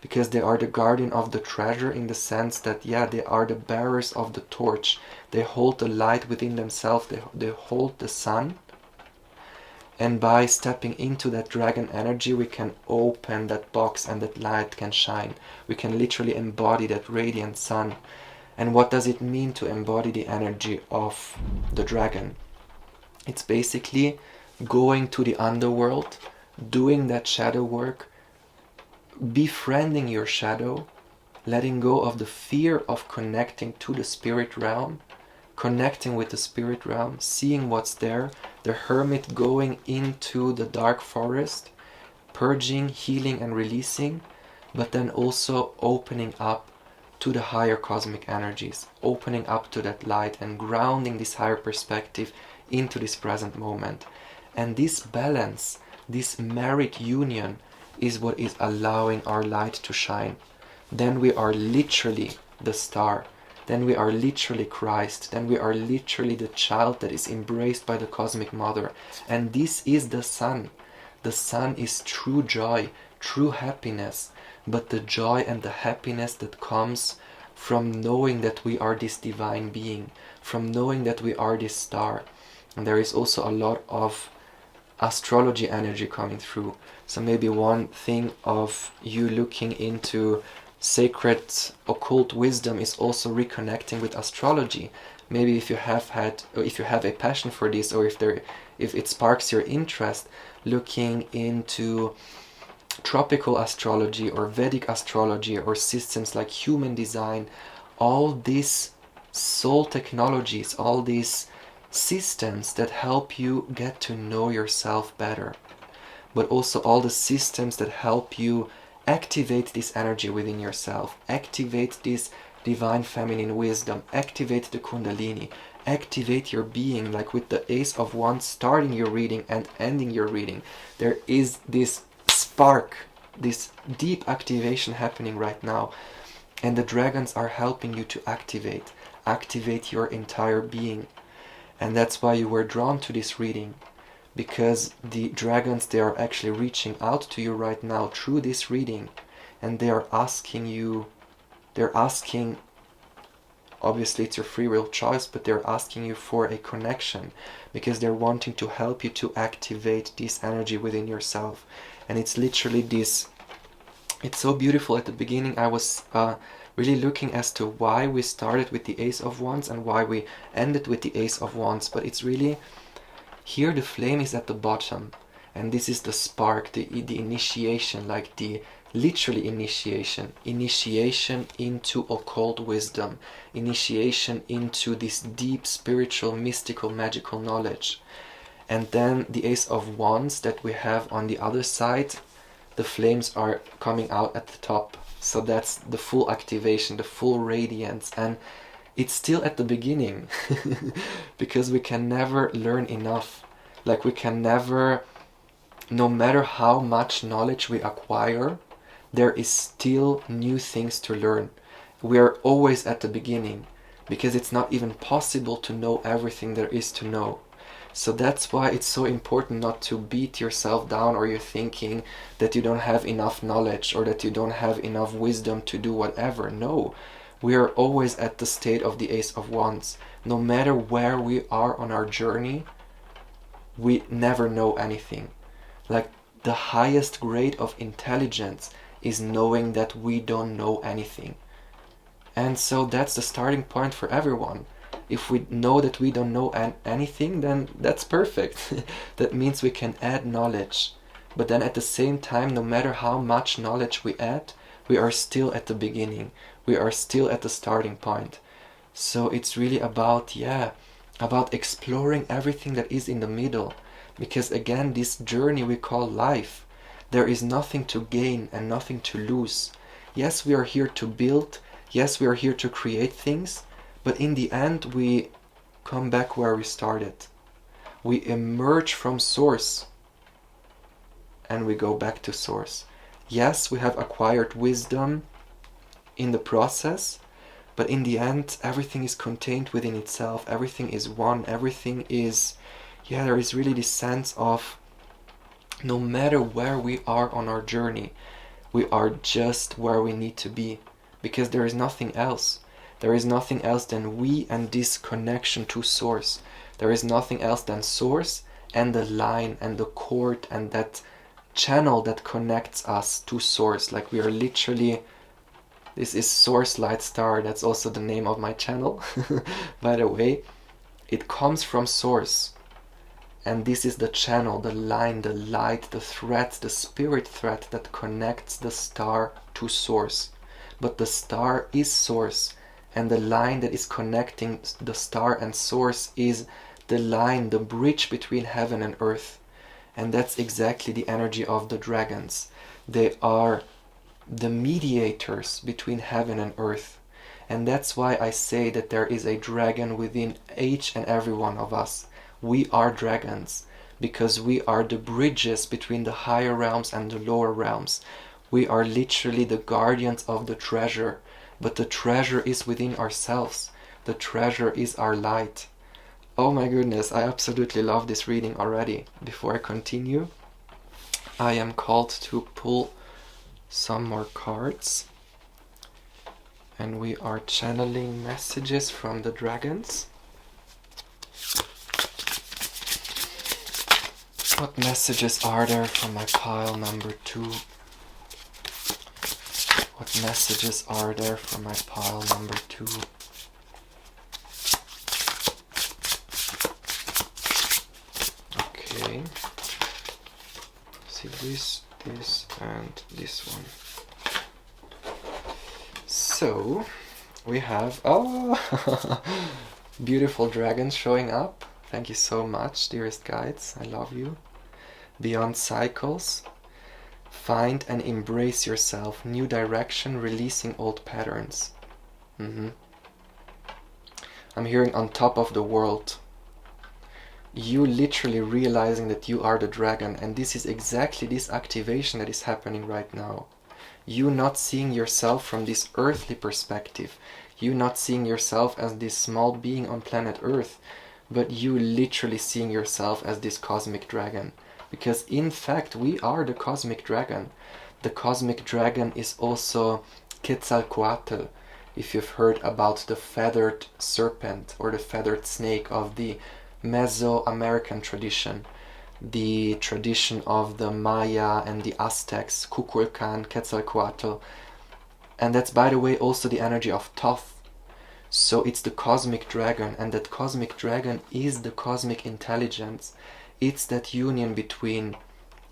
A: because they are the guardian of the treasure, in the sense that, they are the bearers of the torch. They hold the light within themselves, they hold the sun. And by stepping into that dragon energy, we can open that box and that light can shine. We can literally embody that radiant sun. And what does it mean to embody the energy of the dragon? It's basically going to the underworld, doing that shadow work, befriending your shadow, letting go of the fear of connecting to the spirit realm, connecting with the spirit realm, seeing what's there, the hermit going into the dark forest, purging, healing and releasing, but then also opening up to the higher cosmic energies, opening up to that light and grounding this higher perspective into this present moment. And this balance, this merit union, is what is allowing our light to shine. Then we are literally the star. Then we are literally Christ. Then we are literally the child that is embraced by the Cosmic Mother. And this is the sun. The sun is true joy, true happiness. But the joy and the happiness that comes from knowing that we are this divine being, from knowing that we are this star. And there is also a lot of astrology energy coming through. So maybe one thing of you looking into sacred occult wisdom is also reconnecting with astrology. Maybe if you have a passion for this, or if it sparks your interest, looking into tropical astrology or Vedic astrology or systems like human design, all these soul technologies, all these systems that help you get to know yourself better, but also all the systems that help you activate this energy within yourself, activate this divine feminine wisdom, activate the Kundalini, activate your being, like with the Ace of Wands starting your reading and ending your reading. There is this spark, this deep activation happening right now, and the dragons are helping you to activate your entire being. And that's why you were drawn to this reading, because the dragons, they are actually reaching out to you right now through this reading, and they are asking you, obviously it's your free will choice, but they're asking you for a connection, because they're wanting to help you to activate this energy within yourself. And it's literally this, it's so beautiful. At the beginning I was really looking as to why we started with the Ace of Wands and why we ended with the Ace of Wands, but it's really, here the flame is at the bottom, and this is the spark, the initiation, like the literally initiation into occult wisdom, initiation into this deep spiritual, mystical, magical knowledge. And then the Ace of Wands that we have on the other side, the flames are coming out at the top. So that's the full activation, the full radiance, and it's still at the beginning because we can never learn enough. Like we can never, no matter how much knowledge we acquire, there is still new things to learn. We are always at the beginning because it's not even possible to know everything there is to know. So that's why it's so important not to beat yourself down, or you're thinking that you don't have enough knowledge or that you don't have enough wisdom to do whatever. No, we are always at the state of the Ace of Wands. No matter where we are on our journey, we never know anything. Like the highest grade of intelligence is knowing that we don't know anything. And so that's the starting point for everyone. If we know that we don't know anything, then that's perfect. That means we can add knowledge. But then at the same time, no matter how much knowledge we add, we are still at the beginning. We are still at the starting point. So it's really about exploring everything that is in the middle. Because again, this journey we call life, there is nothing to gain and nothing to lose. Yes, we are here to build. Yes, we are here to create things. But in the end, we come back where we started. We emerge from source and we go back to source. Yes, we have acquired wisdom in the process, but in the end, everything is contained within itself. Everything is one. Everything is, there is really this sense of no matter where we are on our journey, we are just where we need to be, because there is nothing else. There is nothing else than we and this connection to source. There is nothing else than source and the line and the cord and that channel that connects us to source. Like we are literally, this is Source Light Star. That's also the name of my channel, by the way. It comes from source. And this is the channel, the line, the light, the thread, the spirit thread that connects the star to source. But the star is source. And the line that is connecting the star and source is the line, the bridge between heaven and earth. And that's exactly the energy of the dragons. They are the mediators between heaven and earth. And that's why I say that there is a dragon within each and every one of us. We are dragons because we are the bridges between the higher realms and the lower realms. We are literally the guardians of the treasure, but the treasure is within ourselves. The treasure is our light. Oh my goodness, I absolutely love this reading already. Before I continue, I am called to pull some more cards. And we are channeling messages from the dragons. What messages are there from my pile number 2? What messages are there from my pile number 2? Okay. See this, and this one. So, we have, beautiful dragons showing up. Thank you so much, dearest guides. I love you. Beyond cycles. Find and embrace yourself. New direction, releasing old patterns. I'm hearing on top of the world. You literally realizing that you are the dragon, and this is exactly this activation that is happening right now. You not seeing yourself from this earthly perspective, you not seeing yourself as this small being on planet Earth, but you literally seeing yourself as this cosmic dragon. Because in fact, we are the cosmic dragon. The cosmic dragon is also Quetzalcoatl, if you've heard about the feathered serpent or the feathered snake of the Mesoamerican tradition. The tradition of the Maya and the Aztecs, Kukulkan, Quetzalcoatl. And that's, by the way, also the energy of Thoth. So it's the cosmic dragon, and that cosmic dragon is the cosmic intelligence. It's that union between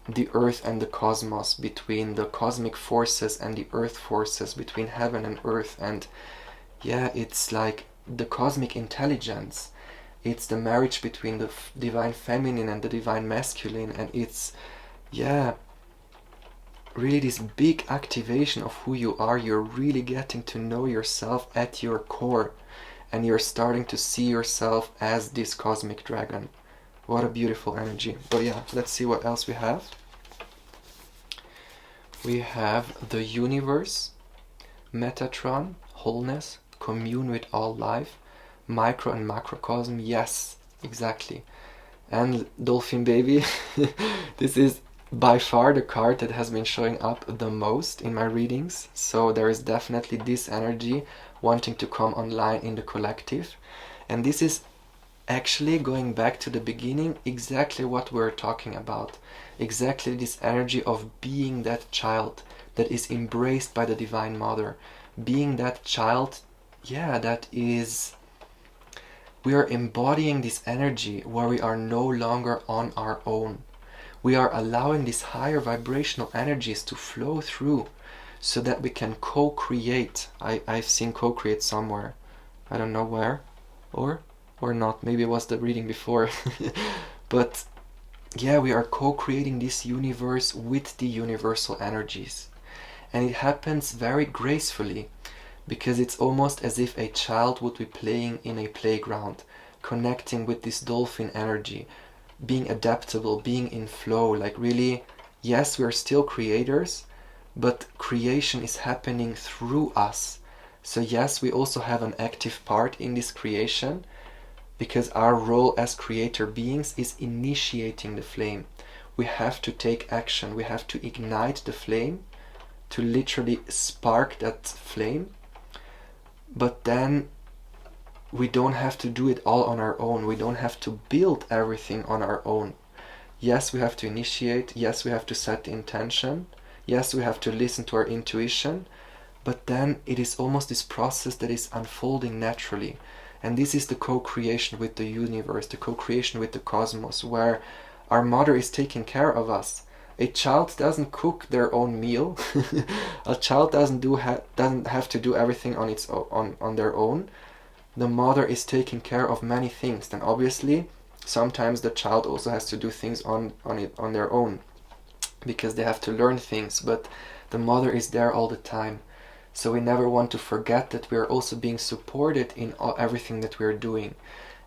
A: the earth and the cosmos, between the cosmic forces and the earth forces, between heaven and earth. And yeah, it's like the cosmic intelligence. It's the marriage between the divine feminine and the divine masculine, and it's, yeah, really this big activation of who you are. You're really getting to know yourself at your core, and you're starting to see yourself as this cosmic dragon. What a beautiful energy. But yeah, let's see what else we have. We have the universe, Metatron, wholeness, commune with all life, micro and macrocosm. Yes, exactly. And Dolphin Baby, this is by far the card that has been showing up the most in my readings. So there is definitely this energy wanting to come online in the collective. And this is actually going back to the beginning, exactly what we're talking about. Exactly this energy of being that child that is embraced by the Divine Mother. Being that child, yeah, that is... We are embodying this energy where we are no longer on our own. We are allowing these higher vibrational energies to flow through so that we can co-create. I've seen co-create somewhere. I don't know where. Or not. Maybe it was the reading before. But yeah, we are co-creating this universe with the universal energies. And it happens very gracefully, because it's almost as if a child would be playing in a playground, connecting with this dolphin energy, being adaptable, being in flow, like really, yes, we're still creators, but creation is happening through us. So yes, we also have an active part in this creation, because our role as creator beings is initiating the flame. We have to take action, we have to ignite the flame, to literally spark that flame. But then we don't have to do it all on our own. We don't have to build everything on our own. Yes, we have to initiate. Yes, we have to set the intention. Yes, we have to listen to our intuition. But then it is almost this process that is unfolding naturally. And this is the co-creation with the universe, the co-creation with the cosmos, where our mother is taking care of us. A child doesn't cook their own meal. A child doesn't have to do everything on their own. The mother is taking care of many things. Then obviously, sometimes the child also has to do things on their own, because they have to learn things. But the mother is there all the time. So we never want to forget that we are also being supported in everything that we are doing.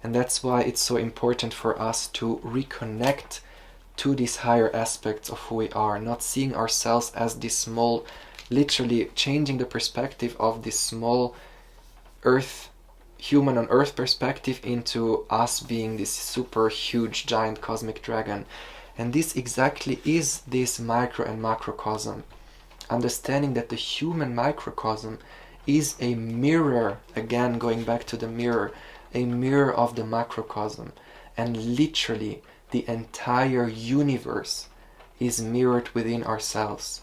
A: And that's why it's so important for us to reconnect to these higher aspects of who we are, not seeing ourselves as this small, literally changing the perspective of this small earth, human on earth perspective into us being this super huge giant cosmic dragon. And this exactly is this micro and macrocosm. Understanding that the human microcosm is a mirror, again going back to the mirror, a mirror of the macrocosm. And literally the entire universe is mirrored within ourselves.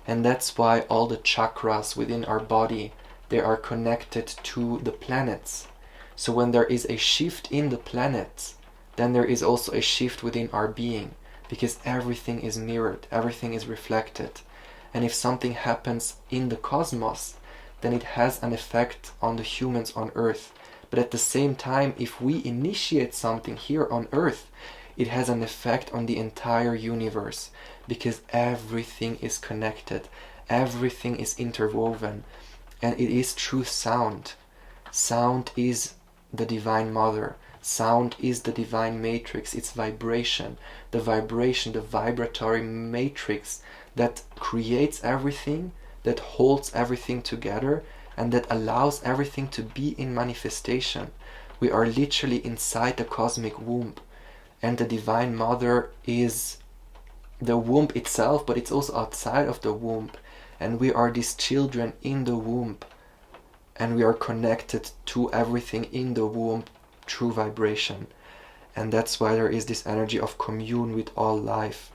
A: And that's why all the chakras within our body, they are connected to the planets. So when there is a shift in the planets, then there is also a shift within our being, because everything is mirrored, everything is reflected. And if something happens in the cosmos, then it has an effect on the humans on Earth. But at the same time, if we initiate something here on Earth, it has an effect on the entire universe, because everything is connected, everything is interwoven, and it is true sound. Sound is the Divine Mother. Sound is the divine matrix. It's vibration, the vibratory matrix that creates everything, that holds everything together, and that allows everything to be in manifestation. We are literally inside the cosmic womb, and the Divine Mother is the womb itself, but it's also outside of the womb, and we are these children in the womb, and we are connected to everything in the womb through vibration. And that's why there is this energy of commune with all life,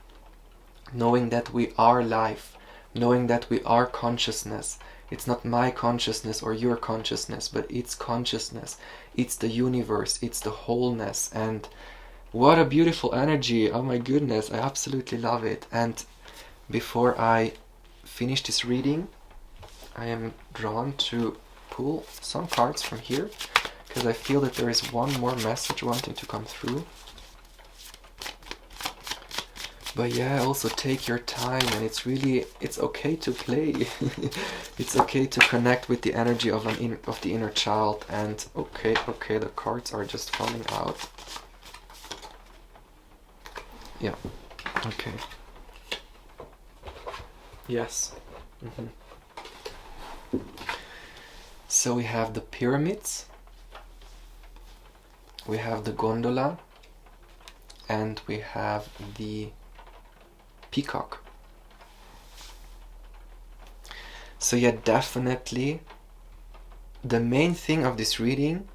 A: knowing that we are life, knowing that we are consciousness. It's not my consciousness or your consciousness, but it's consciousness, it's the universe, it's the wholeness. And what a beautiful energy. Oh my goodness, I absolutely love it. And before I finish this reading, I am drawn to pull some cards from here, because I feel that there is one more message wanting to come through. But yeah, also take your time, and it's okay to play. It's okay to connect with the energy of the inner child. And okay, the cards are just falling out. Yeah, okay. Yes. So we have the pyramids, we have the gondola, and we have the peacock. So yeah, definitely the main thing of this reading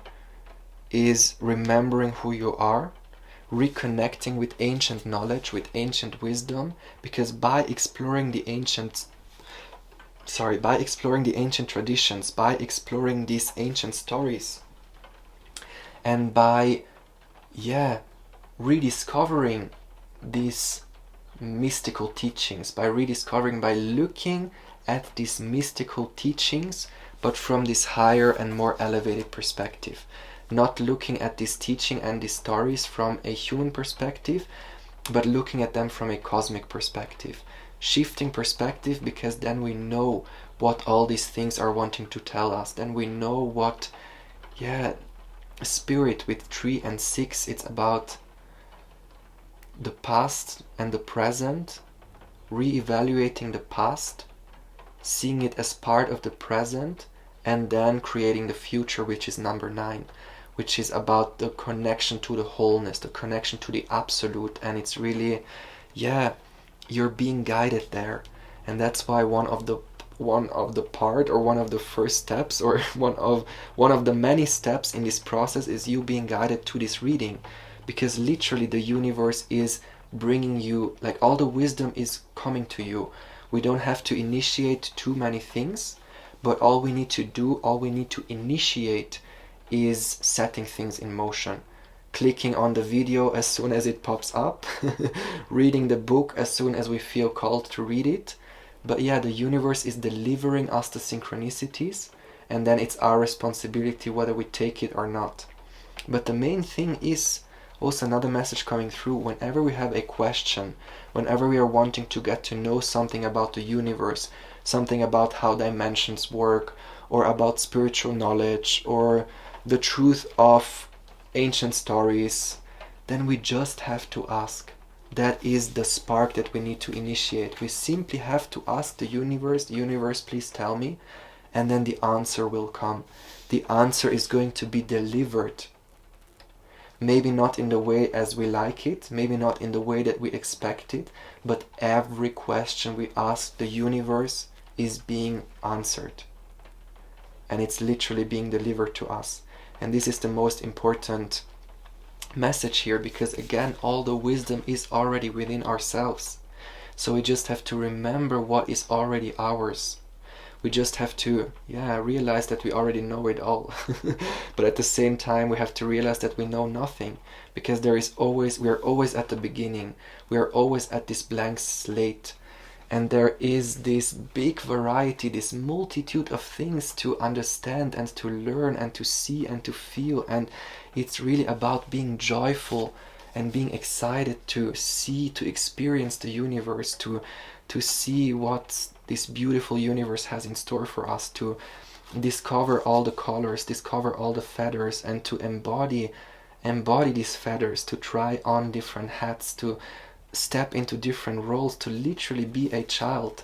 A: is remembering who you are, reconnecting with ancient knowledge, with ancient wisdom, because by exploring the ancient traditions, by exploring these ancient stories, and by rediscovering these mystical teachings, by looking at these mystical teachings, but from this higher and more elevated perspective, not looking at this teaching and these stories from a human perspective, but looking at them from a cosmic perspective, shifting perspective, because then we know what all these things are wanting to tell us. Then we know what spirit with 3 and 6, it's about the past and the present, re-evaluating the past, seeing it as part of the present, and then creating the future, which is number 9, which is about the connection to the wholeness, the connection to the absolute. And it's really, you're being guided there. And that's why one of the first steps, or one of the many steps in this process, is you being guided to this reading, because literally the universe is bringing you, like, all the wisdom is coming to you. We don't have to initiate too many things, but all we need to initiate is setting things in motion, clicking on the video as soon as it pops up, reading the book as soon as we feel called to read it. But yeah, the universe is delivering us the synchronicities, and then it's our responsibility whether we take it or not. But the main thing is also another message coming through: whenever we have a question, whenever we are wanting to get to know something about the universe, something about how dimensions work, or about spiritual knowledge, or the truth of ancient stories, then we just have to ask. That is the spark that we need to initiate. We simply have to ask the universe, please tell me, and then the answer will come. The answer is going to be delivered. Maybe not in the way as we like it, maybe not in the way that we expect it, but every question we ask the universe is being answered. And it's literally being delivered to us. And this is the most important message here, because again, all the wisdom is already within ourselves. So we just have to remember what is already ours. We just have to realize that we already know it all. But at the same time, we have to realize that we know nothing, because we are always at the beginning. We are always at this blank slate. And there is this big variety, this multitude of things to understand and to learn and to see and to feel. And it's really about being joyful and being excited to see, to experience the universe, to see what this beautiful universe has in store for us, to discover all the colors, discover all the feathers, and to embody these feathers, to try on different hats, to step into different roles, to literally be a child.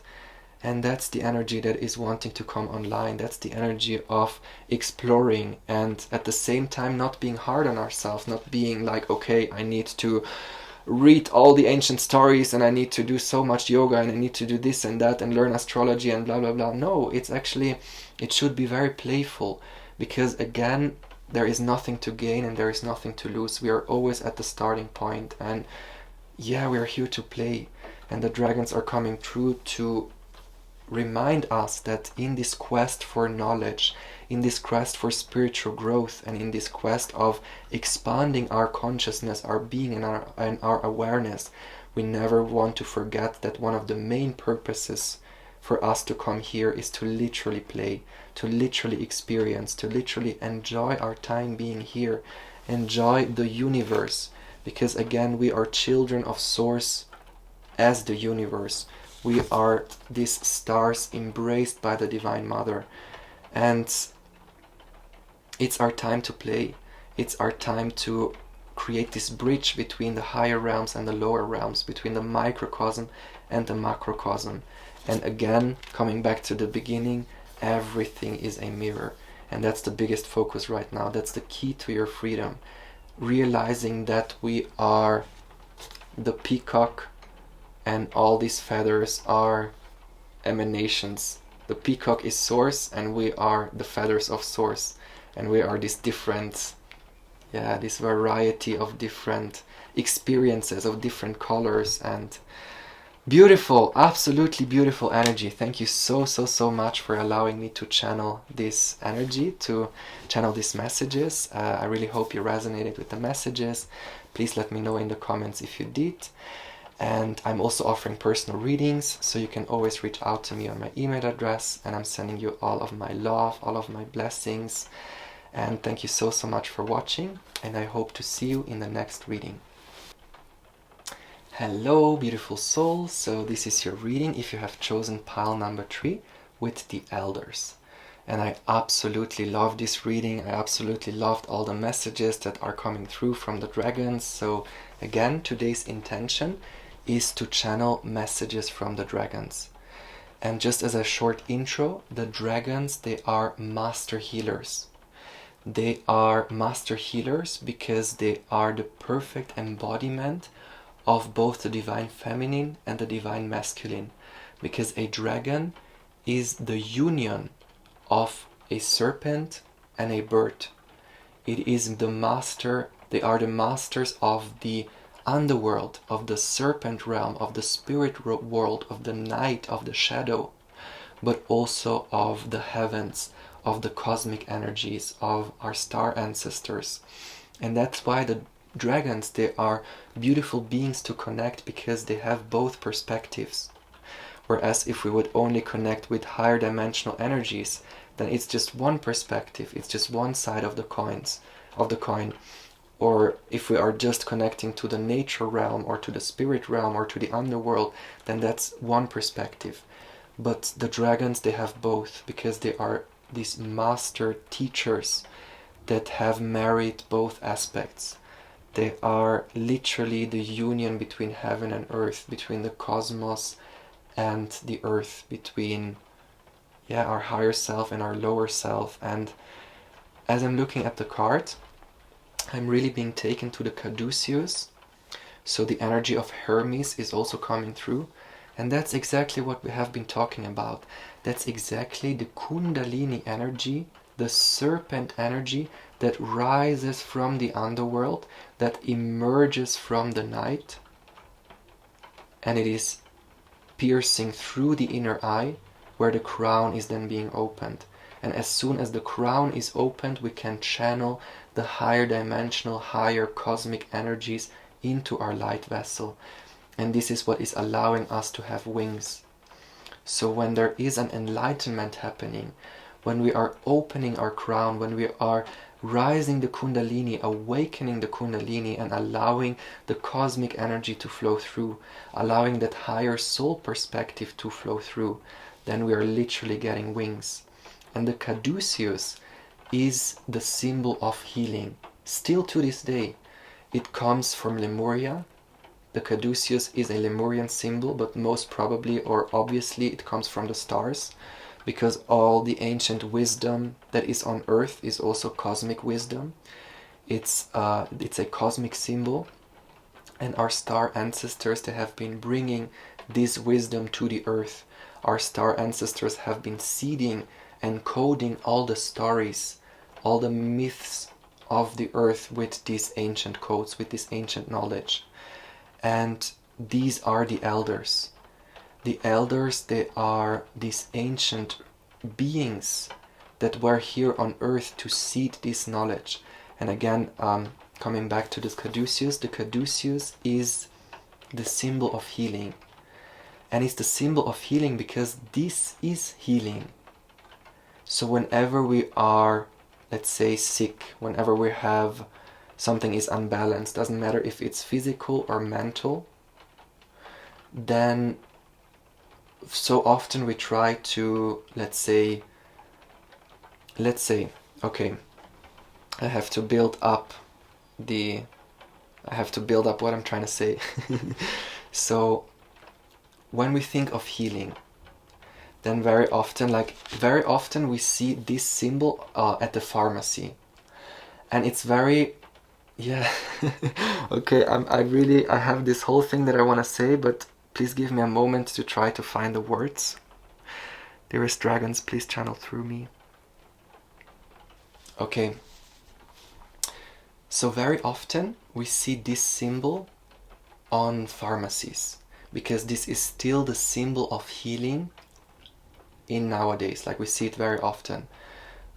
A: And that's the energy that is wanting to come online. That's the energy of exploring, and at the same time not being hard on ourselves, not being like, okay, I need to read all the ancient stories and I need to do so much yoga and I need to do this and that and learn astrology and blah blah blah. No, it should be very playful, because again, there is nothing to gain and there is nothing to lose. We are always at the starting point, and we are here to play. And the dragons are coming through to remind us that in this quest for knowledge, in this quest for spiritual growth, and in this quest of expanding our consciousness, our being, and our awareness, we never want to forget that one of the main purposes for us to come here is to literally play, to literally experience, to literally enjoy our time being here, enjoy the universe. Because again, we are children of Source as the universe. We are these stars embraced by the Divine Mother. And it's our time to play. It's our time to create this bridge between the higher realms and the lower realms, between the microcosm and the macrocosm. And again, coming back to the beginning, everything is a mirror. And that's the biggest focus right now. That's the key to your freedom. Realizing that we are the peacock and all these feathers are emanations. The peacock is Source and we are the feathers of Source. And we are this this variety of different experiences, of different colors, and beautiful, absolutely beautiful energy. Thank you so much for allowing me to channel this energy, to channel these messages. I really hope you resonated with the messages. Please let me know in the comments if you did. And I'm also offering personal readings, so you can always reach out to me on my email address, and I'm sending you all of my love, all of my blessings. And thank you so much for watching, and I hope to see you in the next reading. Hello, beautiful soul. So this is your reading if you have chosen pile number 3 with the elders. And I absolutely love this reading. I absolutely loved all the messages that are coming through from the dragons. So again, today's intention is to channel messages from the dragons. And just as a short intro, the dragons, they are master healers. They are master healers because they are the perfect embodiment of both the divine feminine and the divine masculine. Because a dragon is the union of a serpent and a bird. It is the master, they are the masters of the underworld, of the serpent realm, of the spirit world, of the night, of the shadow, but also of the heavens, of the cosmic energies, of our star ancestors. And that's why the dragons, they are beautiful beings to connect, because they have both perspectives. Whereas if we would only connect with higher dimensional energies, then it's just one perspective, it's just one side of the coin. Or if we are just connecting to the nature realm or to the spirit realm or to the underworld, then that's one perspective. But the dragons, they have both, because they are these master teachers that have married both aspects. They are literally the union between heaven and earth, between the cosmos and the earth, between our higher self and our lower self. And as I'm looking at the card, I'm really being taken to the caduceus. So the energy of Hermes is also coming through. And that's exactly what we have been talking about. That's exactly the Kundalini energy, the serpent energy that rises from the underworld, that emerges from the night, and it is piercing through the inner eye, where the crown is then being opened. And as soon as the crown is opened, we can channel the higher dimensional, higher cosmic energies into our light vessel. And this is what is allowing us to have wings. So when there is an enlightenment happening, when we are opening our crown, when we are rising the Kundalini, awakening the Kundalini, and allowing the cosmic energy to flow through, allowing that higher soul perspective to flow through, then we are literally getting wings. And the caduceus is the symbol of healing. Still to this day, it comes from Lemuria. The caduceus is a Lemurian symbol, but most probably or obviously it comes from the stars, because all the ancient wisdom that is on earth is also cosmic wisdom. It's a cosmic symbol, and our star ancestors, they have been bringing this wisdom to the earth. Our star ancestors have been seeding and coding all the stories, all the myths of the earth with these ancient codes, with this ancient knowledge. And these are the elders. The elders, they are these ancient beings that were here on earth to seed this knowledge. And again, coming back to this caduceus, the caduceus is the symbol of healing. And it's the symbol of healing because this is healing. So whenever we are, let's say, sick, whenever we have something is unbalanced, doesn't matter if it's physical or mental, then so often we try to, let's say, okay, I have to build up what I'm trying to say. So when we think of healing, then very often we see this symbol at the pharmacy, and it's very, okay, I have this whole thing that I want to say, but please give me a moment to try to find the words. Dearest dragons, please channel through me. Okay, so very often we see this symbol on pharmacies, because this is still the symbol of healing in nowadays, like we see it very often.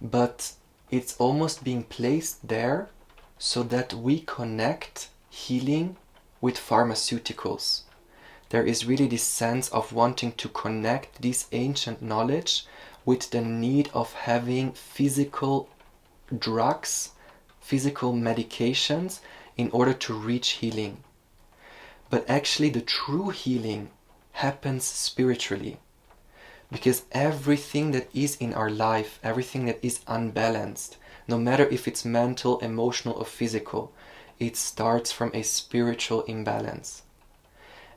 A: But it's almost being placed there so that we connect healing with pharmaceuticals. There is really this sense of wanting to connect this ancient knowledge with the need of having physical drugs, physical medications in order to reach healing. But actually the true healing happens spiritually. Because everything that is in our life, everything that is unbalanced, no matter if it's mental, emotional or physical, it starts from a spiritual imbalance.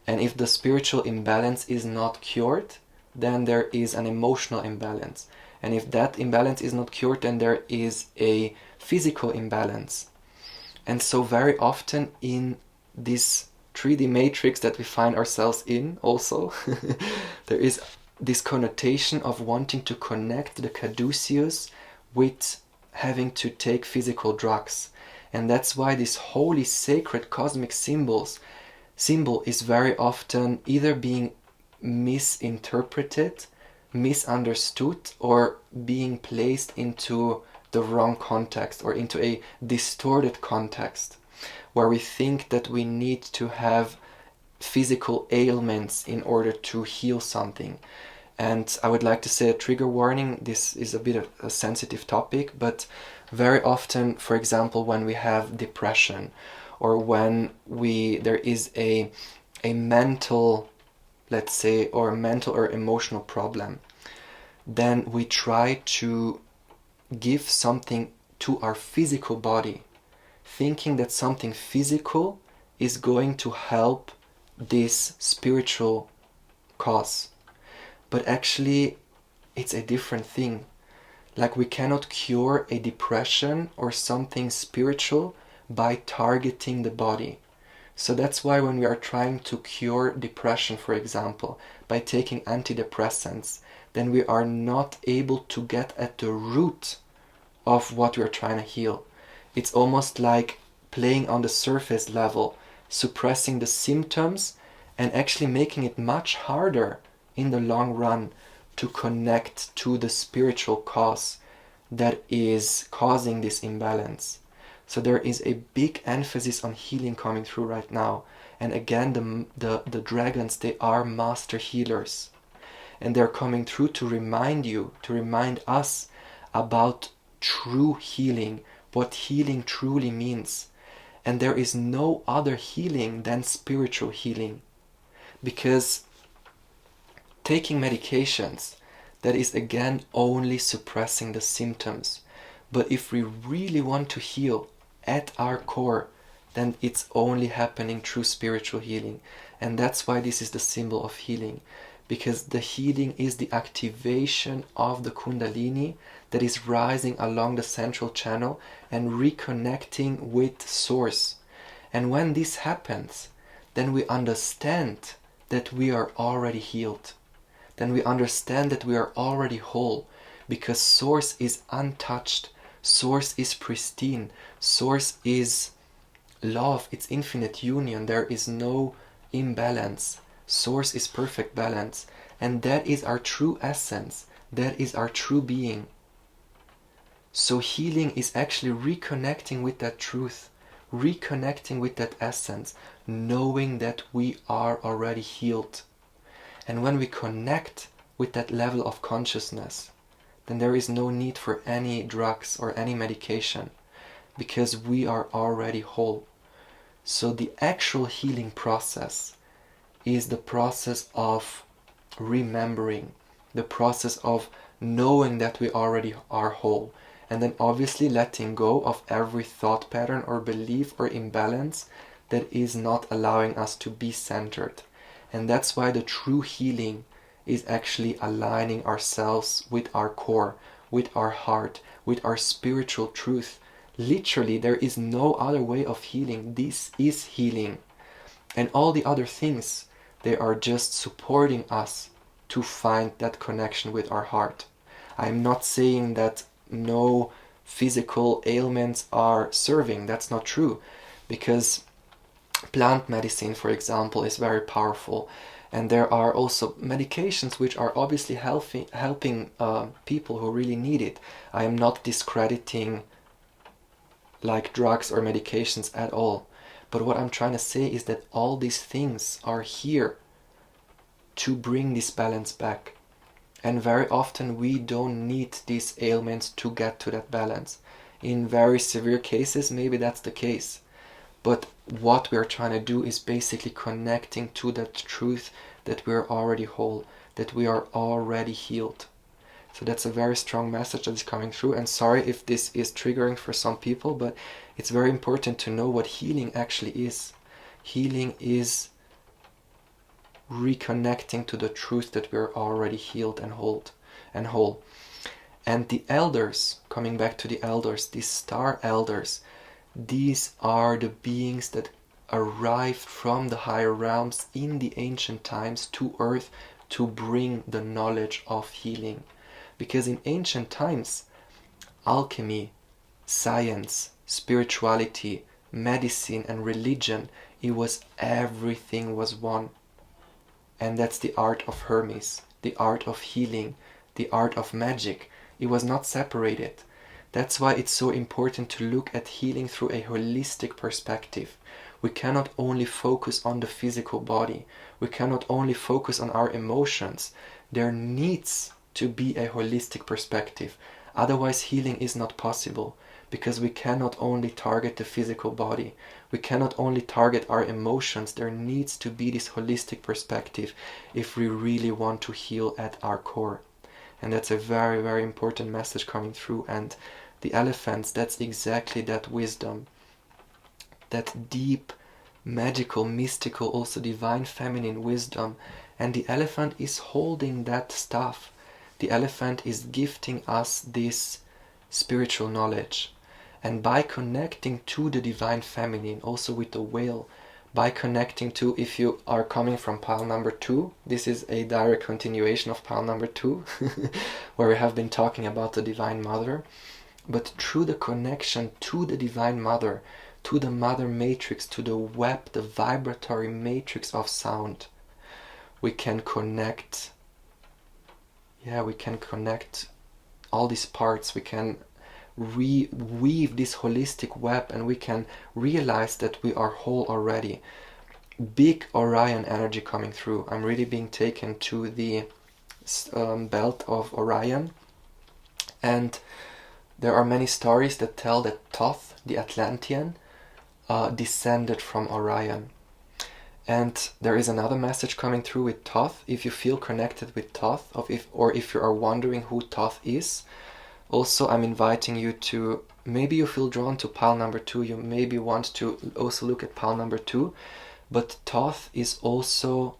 A: And if the spiritual imbalance is not cured, then there is an emotional imbalance. And if that imbalance is not cured, then there is a physical imbalance. And so very often in this 3D matrix that we find ourselves in also, there is this connotation of wanting to connect the caduceus with having to take physical drugs. And that's why this holy, sacred, cosmic symbol is very often either being misinterpreted, misunderstood, or being placed into the wrong context or into a distorted context, where we think that we need to have physical ailments in order to heal something. And I would like to say a trigger warning, this is a bit of a sensitive topic, but very often, for example, when we have depression, or when there is a mental, let's say, or a mental or emotional problem, then we try to give something to our physical body, thinking that something physical is going to help this spiritual cause. But actually, it's a different thing. Like, we cannot cure a depression or something spiritual by targeting the body. So that's why when we are trying to cure depression, for example, by taking antidepressants, then we are not able to get at the root of what we are trying to heal. It's almost like playing on the surface level, suppressing the symptoms and actually making it much harder in the long run to connect to the spiritual cause that is causing this imbalance. So there is a big emphasis on healing coming through right now. And again, the dragons, they are master healers. And they're coming through to remind you, to remind us about true healing, what healing truly means. And there is no other healing than spiritual healing. Because taking medications, that is again only suppressing the symptoms. But if we really want to heal at our core, then it's only happening through spiritual healing. And that's why this is the symbol of healing. Because the healing is the activation of the Kundalini that is rising along the central channel and reconnecting with Source. And when this happens, then we understand that we are already healed. Then we understand that we are already whole, because Source is untouched, Source is pristine, Source is love, it's infinite union, there is no imbalance. Source is perfect balance, and that is our true essence, that is our true being. So healing is actually reconnecting with that truth, reconnecting with that essence, knowing that we are already healed. And when we connect with that level of consciousness, then there is no need for any drugs or any medication, because we are already whole. So the actual healing process is the process of remembering, the process of knowing that we already are whole, and then obviously letting go of every thought pattern or belief or imbalance that is not allowing us to be centered. And that's why the true healing is actually aligning ourselves with our core, with our heart, with our spiritual truth. Literally, there is no other way of healing. This is healing. And all the other things, they are just supporting us to find that connection with our heart. I'm not saying that no physical ailments are serving. That's not true. Because plant medicine, for example, is very powerful. And there are also medications which are obviously helping people who really need it. I am not discrediting like drugs or medications at all. But what I'm trying to say is that all these things are here to bring this balance back. And very often we don't need these ailments to get to that balance. In very severe cases, maybe that's the case. But what we are trying to do is basically connecting to that truth that we are already whole, that we are already healed. So that's a very strong message that is coming through. And sorry if this is triggering for some people, but it's very important to know what healing actually is. Healing is reconnecting to the truth that we are already healed and whole. And the elders, coming back to the elders, these star elders, these are the beings that arrived from the higher realms in the ancient times to earth to bring the knowledge of healing. Because in ancient times, alchemy, science, spirituality, medicine and religion, everything was one. And that's the art of Hermes, the art of healing, the art of magic. It was not separated. That's why it's so important to look at healing through a holistic perspective. We cannot only focus on the physical body. We cannot only focus on our emotions. There needs to be a holistic perspective. Otherwise, healing is not possible. because we cannot only target the physical body. We cannot only target our emotions. There needs to be this holistic perspective if we really want to heal at our core. And that's a very, very important message coming through. And the elephants, that's exactly that wisdom, that deep, magical, mystical, also divine feminine wisdom. And the elephant is holding that stuff. The elephant is gifting us this spiritual knowledge. And by connecting to the divine feminine, also with the whale, by connecting to, if you are coming from pile number 2, this is a direct continuation of pile number 2, where we have been talking about the Divine Mother. But through the connection to the Divine Mother, to the Mother Matrix, to the web, the vibratory matrix of sound, we can connect, we can connect all these parts. We can weave this holistic web, and we can realize that we are whole already. Big Orion energy coming through. I'm really being taken to the belt of Orion, and there are many stories that tell that Thoth, the Atlantean, descended from Orion. And there is another message coming through with Thoth. If you feel connected with Thoth, or if you are wondering who Thoth is, also I'm inviting you to, maybe you feel drawn to pile number 2, you maybe want to also look at pile number 2, but Thoth is also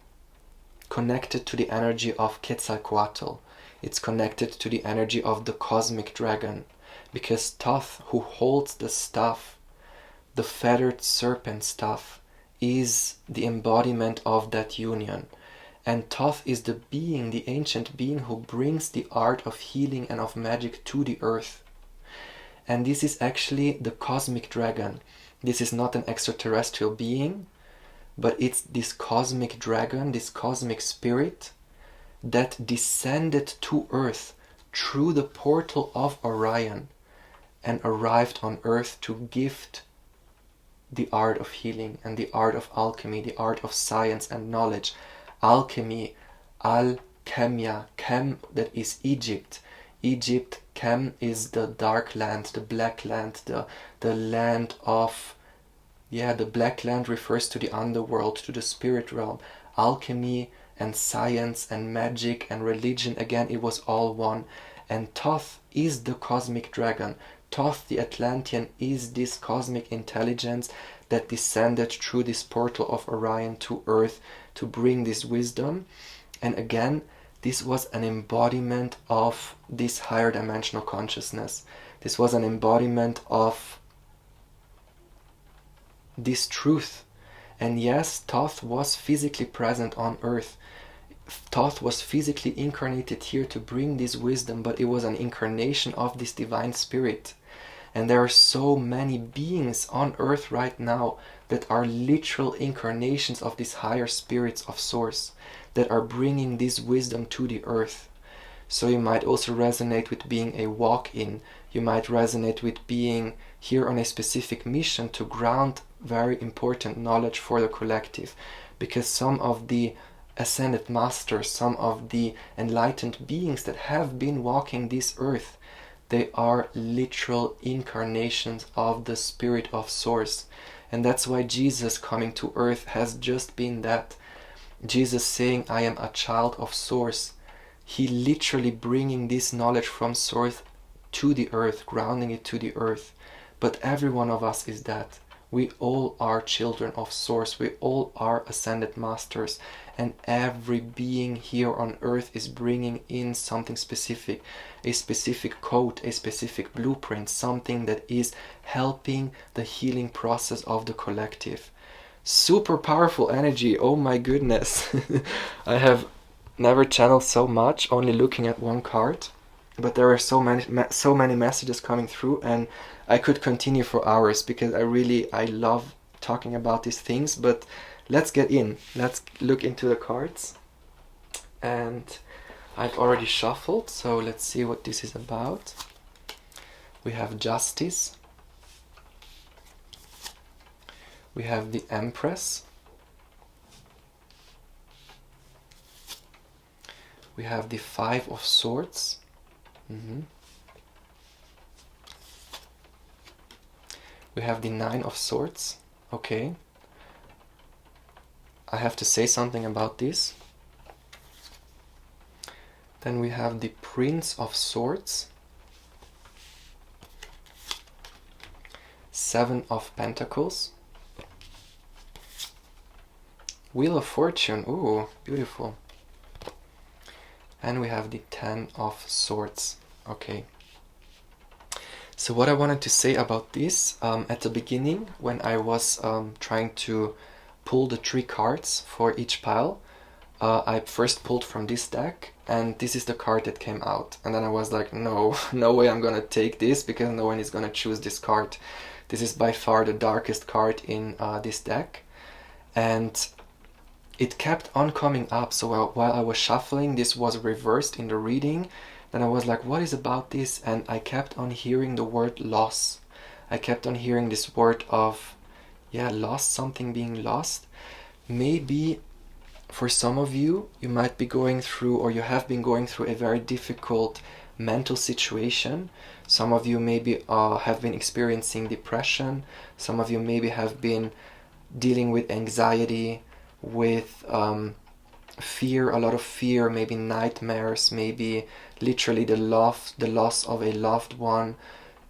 A: connected to the energy of Quetzalcoatl. It's connected to the energy of the cosmic dragon, because Thoth, who holds the staff, the feathered serpent staff, is the embodiment of that union. And Thoth is the being, the ancient being, who brings the art of healing and of magic to the earth. And this is actually the cosmic dragon. This is not an extraterrestrial being, but it's this cosmic dragon, this cosmic spirit, that descended to earth through the portal of Orion and arrived on earth to gift the art of healing and the art of alchemy, the art of science and knowledge. Alchemy, alchemia, chem, that is Egypt. Egypt, chem is the dark land, the black land, the land of, the black land refers to the underworld, to the spirit realm. Alchemy and science and magic and religion, again, it was all one. And Thoth is the cosmic dragon. Thoth, the Atlantean, is this cosmic intelligence that descended through this portal of Orion to Earth to bring this wisdom. And again, this was an embodiment of this higher dimensional consciousness. This was an embodiment of this truth. And yes, Thoth was physically present on Earth. Thoth was physically incarnated here to bring this wisdom, but it was an incarnation of this divine spirit. And there are so many beings on Earth right now that are literal incarnations of these higher spirits of Source, that are bringing this wisdom to the earth. So you might also resonate with being a walk-in. You might resonate with being here on a specific mission to ground very important knowledge for the collective. Because some of the ascended masters, some of the enlightened beings that have been walking this earth, they are literal incarnations of the spirit of Source. And that's why Jesus coming to earth has just been that. Jesus saying, I am a child of Source. He literally bringing this knowledge from Source to the earth, grounding it to the earth. But every one of us is that. We all are children of Source. We all are ascended masters. And every being here on earth is bringing in something specific. A specific code, a specific blueprint. Something that is helping the healing process of the collective. Super powerful energy. Oh my goodness. I have never channeled so much, only looking at one card. But there are so many messages coming through, and I could continue for hours because I love talking about these things. But let's get in. Let's look into the cards. And I've already shuffled, so let's see what this is about. We have Justice. We have the Empress. We have the Five of Swords. We have the Nine of Swords. Okay. I have to say something about this. Then we have the Prince of Swords. Seven of Pentacles. Wheel of Fortune. Ooh, beautiful. And we have the Ten of Swords. Okay. So what I wanted to say about this, at the beginning, when I was trying to pull the 3 cards for each pile, I first pulled from this deck, and this is the card that came out. And then I was like, no, no way I'm gonna take this, because no one is gonna choose this card. This is by far the darkest card in this deck. And it kept on coming up. So while I was shuffling, this was reversed in the reading. Then I was like, what is about this? And I kept on hearing the word loss. I kept on hearing this word of, yeah, lost, something being lost. Maybe for some of you, you might be going through, or you have been going through, a very difficult mental situation. Some of you maybe have been experiencing depression. Some of you maybe have been dealing with anxiety, with fear, a lot of fear, maybe nightmares, maybe literally the loss of a loved one,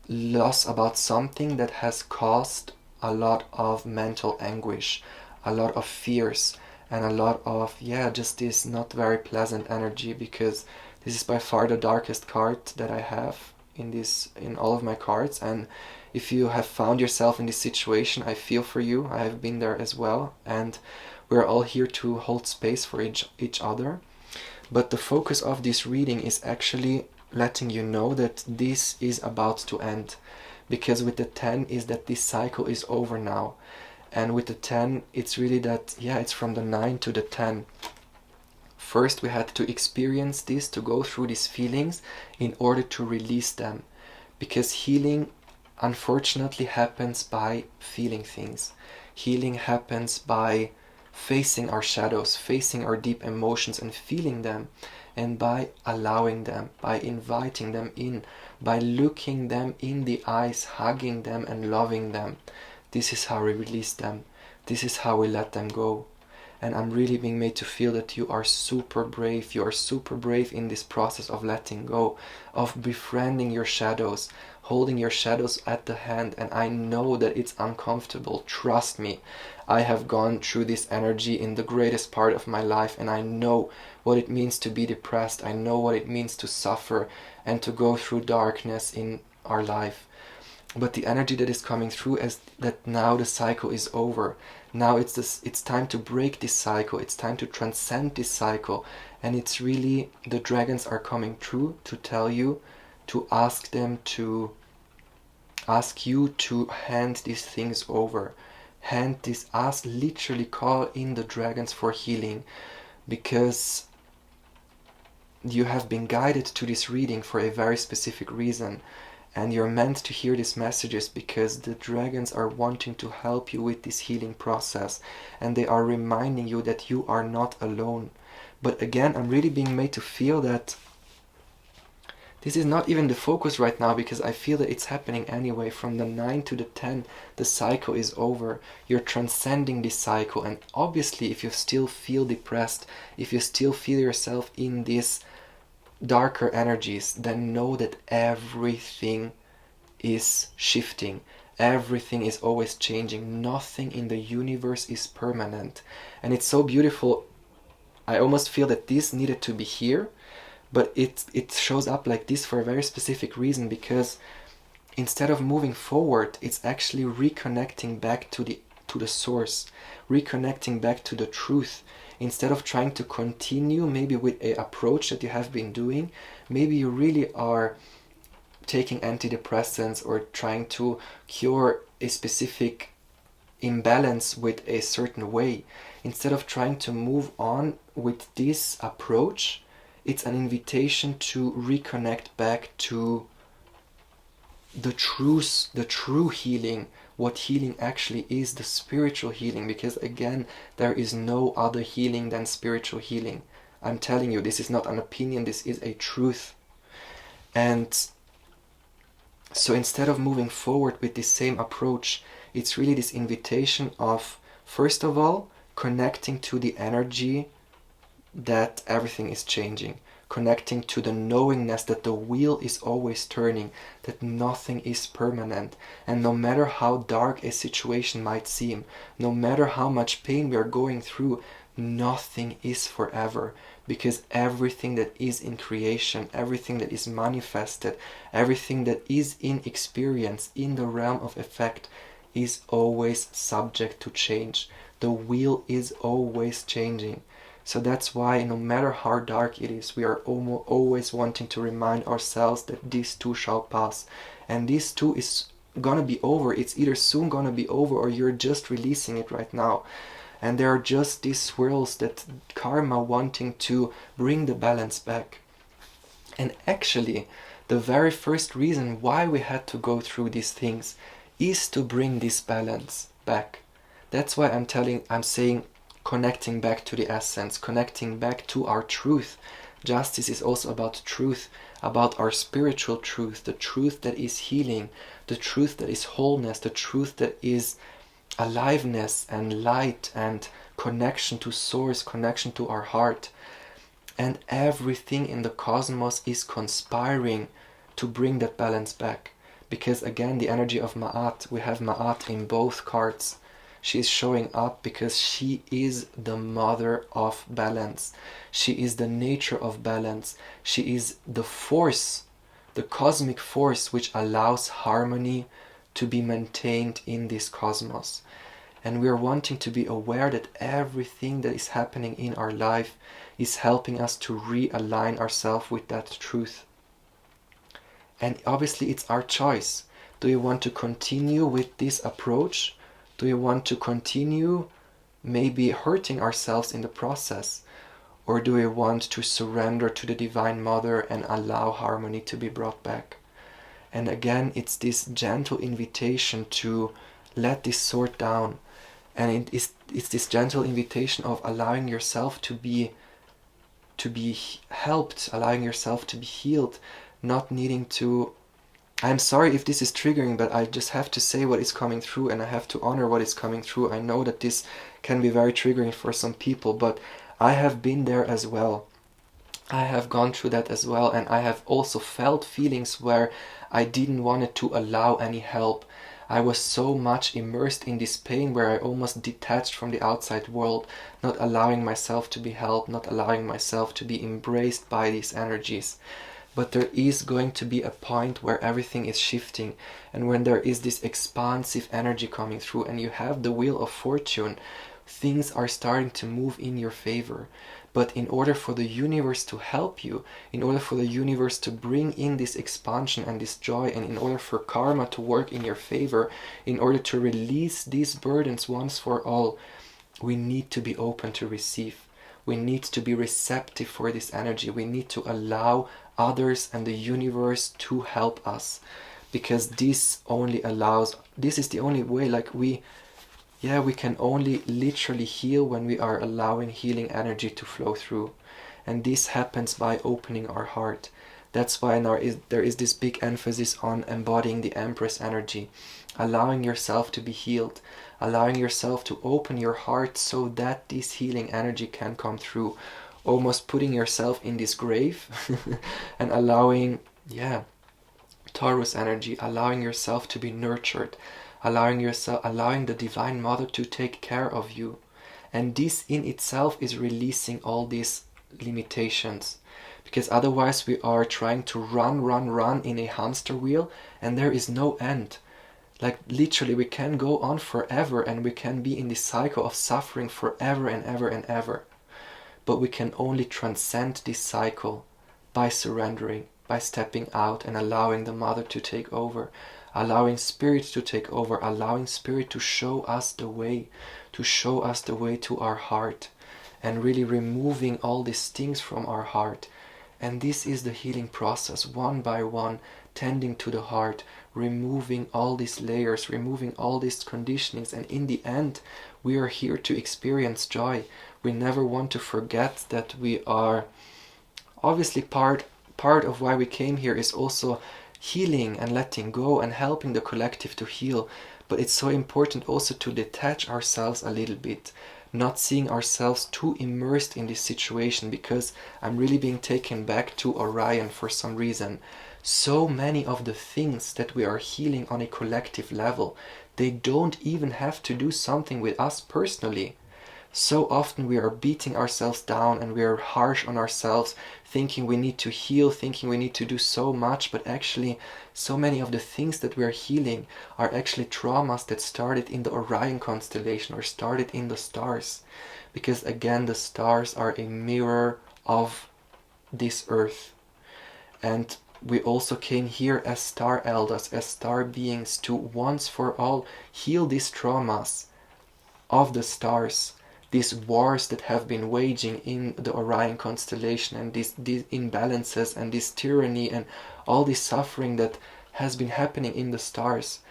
A: loss about something that has caused a lot of mental anguish, a lot of fears, and a lot of, yeah, just this not very pleasant energy, because this is by far the darkest card that I have in all of my cards. And if you have found yourself in this situation, I feel for you. I have been there as well, and we're all here to hold space for each other. But the focus of this reading is actually letting you know that this is about to end. Because with the 10 is that this cycle is over now. And with the 10, it's really that, yeah, it's from the 9 to the 10. First, we had to experience this, to go through these feelings in order to release them. Because healing, unfortunately, happens by feeling things. Healing happens by facing our shadows, facing our deep emotions and feeling them, and by allowing them, by inviting them in, by looking them in the eyes, hugging them and loving them. This is how we release them. This is how we let them go. And I'm really being made to feel that you are super brave. You are super brave in this process of letting go, of befriending your shadows, holding your shadows at the hand. And I know that it's uncomfortable. Trust me. I have gone through this energy in the greatest part of my life, and I know what it means to be depressed. I know what it means to suffer and to go through darkness in our life. But the energy that is coming through is that now the cycle is over. Now it's time to break this cycle. It's time to transcend this cycle. And it's really, the dragons are coming through to tell you, to ask you to hand these things over. Literally call in the dragons for healing. Because you have been guided to this reading for a very specific reason. And you're meant to hear these messages because the dragons are wanting to help you with this healing process. And they are reminding you that you are not alone. But again, I'm really being made to feel that this is not even the focus right now, because I feel that it's happening anyway. From the 9 to the 10, the cycle is over. You're transcending this cycle. And obviously, if you still feel depressed, if you still feel yourself in this darker energies, then know that everything is shifting. Everything is always changing. Nothing in the universe is permanent. And it's so beautiful. I almost feel that this needed to be here, but it shows up like this for a very specific reason, because instead of moving forward, it's actually reconnecting back to the source, reconnecting back to the truth. Instead of trying to continue maybe with an approach that you have been doing, maybe you really are taking antidepressants or trying to cure a specific imbalance with a certain way. Instead of trying to move on with this approach, it's an invitation to reconnect back to the true healing, what healing actually is, the spiritual healing. Because again, there is no other healing than spiritual healing. I'm telling you, this is not an opinion, this is a truth. And So instead of moving forward with this same approach, it's really this invitation of, first of all, connecting to the energy that everything is changing, connecting to the knowingness that the wheel is always turning, that nothing is permanent, and no matter how dark a situation might seem, no matter how much pain we are going through, nothing is forever, because everything that is in creation, everything that is manifested, everything that is in experience in the realm of effect is always subject to change. The wheel is always changing. So that's why no matter how dark it is, we are always wanting to remind ourselves that this too shall pass. And this too is gonna be over. It's either soon gonna be over or you're just releasing it right now. And there are just these swirls that karma wanting to bring the balance back. And actually, the very first reason why we had to go through these things is to bring this balance back. That's why I'm saying connecting back to the essence, connecting back to our truth. Justice is also about truth, about our spiritual truth, the truth that is healing, the truth that is wholeness, the truth that is aliveness and light and connection to source, connection to our heart. And everything in the cosmos is conspiring to bring that balance back. Because again, the energy of Ma'at, we have Ma'at in both cards. She is showing up because she is the mother of balance. She is the nature of balance. She is the force, the cosmic force which allows harmony to be maintained in this cosmos. And we are wanting to be aware that everything that is happening in our life is helping us to realign ourselves with that truth. And obviously it's our choice. Do you want to continue with this approach? Do you want to continue maybe hurting ourselves in the process? Or do we want to surrender to the Divine Mother and allow harmony to be brought back? And again, it's this gentle invitation to let this sort down. And it's this gentle invitation of allowing yourself to be helped, allowing yourself to be healed, not needing to... I'm sorry if this is triggering, but I just have to say what is coming through, and I have to honor what is coming through. I know that this can be very triggering for some people, but I have been there as well. I have gone through that as well, and I have also felt feelings where I didn't want to allow any help. I was so much immersed in this pain where I almost detached from the outside world, not allowing myself to be helped, not allowing myself to be embraced by these energies. But there is going to be a point where everything is shifting, and when there is this expansive energy coming through and you have the wheel of fortune, things are starting to move in your favor. But in order for the universe to help you, in order for the universe to bring in this expansion and this joy, and in order for karma to work in your favor, in order to release these burdens once for all, we need to be open to receive. We need to be receptive for this energy. We need to allow others and the universe to help us, because this is the only way, like we can only literally heal when we are allowing healing energy to flow through. And this happens by opening our heart. That's why there is this big emphasis on embodying the Empress energy, allowing yourself to be healed, allowing yourself to open your heart so that this healing energy can come through, almost putting yourself in this grave and allowing Taurus energy, allowing yourself to be nurtured, allowing the Divine Mother to take care of you. And this in itself is releasing all these limitations, because otherwise we are trying to run in a hamster wheel and there is no end. Like literally we can go on forever and we can be in this cycle of suffering forever and ever and ever. But we can only transcend this cycle by surrendering, by stepping out and allowing the Mother to take over, allowing Spirit to take over, allowing Spirit to show us the way to our heart, and really removing all these things from our heart. And this is the healing process, one by one, tending to the heart, removing all these layers, removing all these conditionings, and in the end, we are here to experience joy. We never want to forget that we are obviously part of why we came here is also healing and letting go and helping the collective to heal. But it's so important also to detach ourselves a little bit, not seeing ourselves too immersed in this situation, because I'm really being taken back to Orion for some reason. So many of the things that we are healing on a collective level, they don't even have to do something with us personally. So often we are beating ourselves down and we are harsh on ourselves, thinking we need to heal, thinking we need to do so much, but actually so many of the things that we are healing are actually traumas that started in the Orion constellation or started in the stars. Because again, the stars are a mirror of this earth. And we also came here as star elders, as star beings, to once for all heal these traumas of the stars, these wars that have been waging in the Orion constellation, and these imbalances and this tyranny and all this suffering that has been happening in the stars.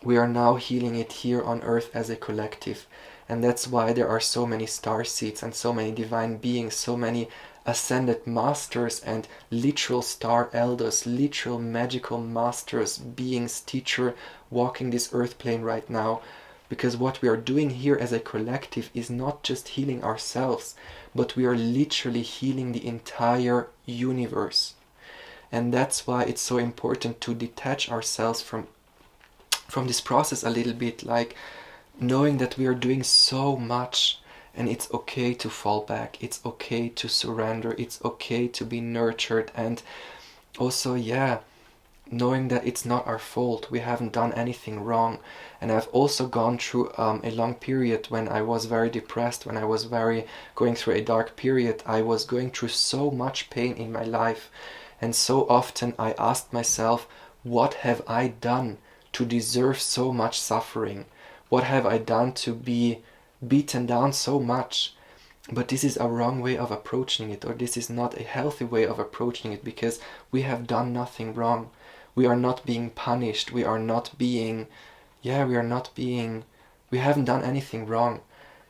A: We are now healing it here on earth as a collective. And that's why there are so many star seeds and so many divine beings, so many ascended masters and literal star elders, literal magical masters, beings, teacher, walking this earth plane right now. Because what we are doing here as a collective is not just healing ourselves, but we are literally healing the entire universe. And that's why it's so important to detach ourselves from this process a little bit, like knowing that we are doing so much, and it's okay to fall back, it's okay to surrender, it's okay to be nurtured, and also, knowing that it's not our fault, we haven't done anything wrong. And I've also gone through a long period when I was very depressed, when I was going through a dark period. I was going through so much pain in my life, and so often I asked myself, what have I done to deserve so much suffering? What have I done to be beaten down so much? But this is a wrong way of approaching it, or this is not a healthy way of approaching it, because we have done nothing wrong. We are not being punished. We haven't done anything wrong.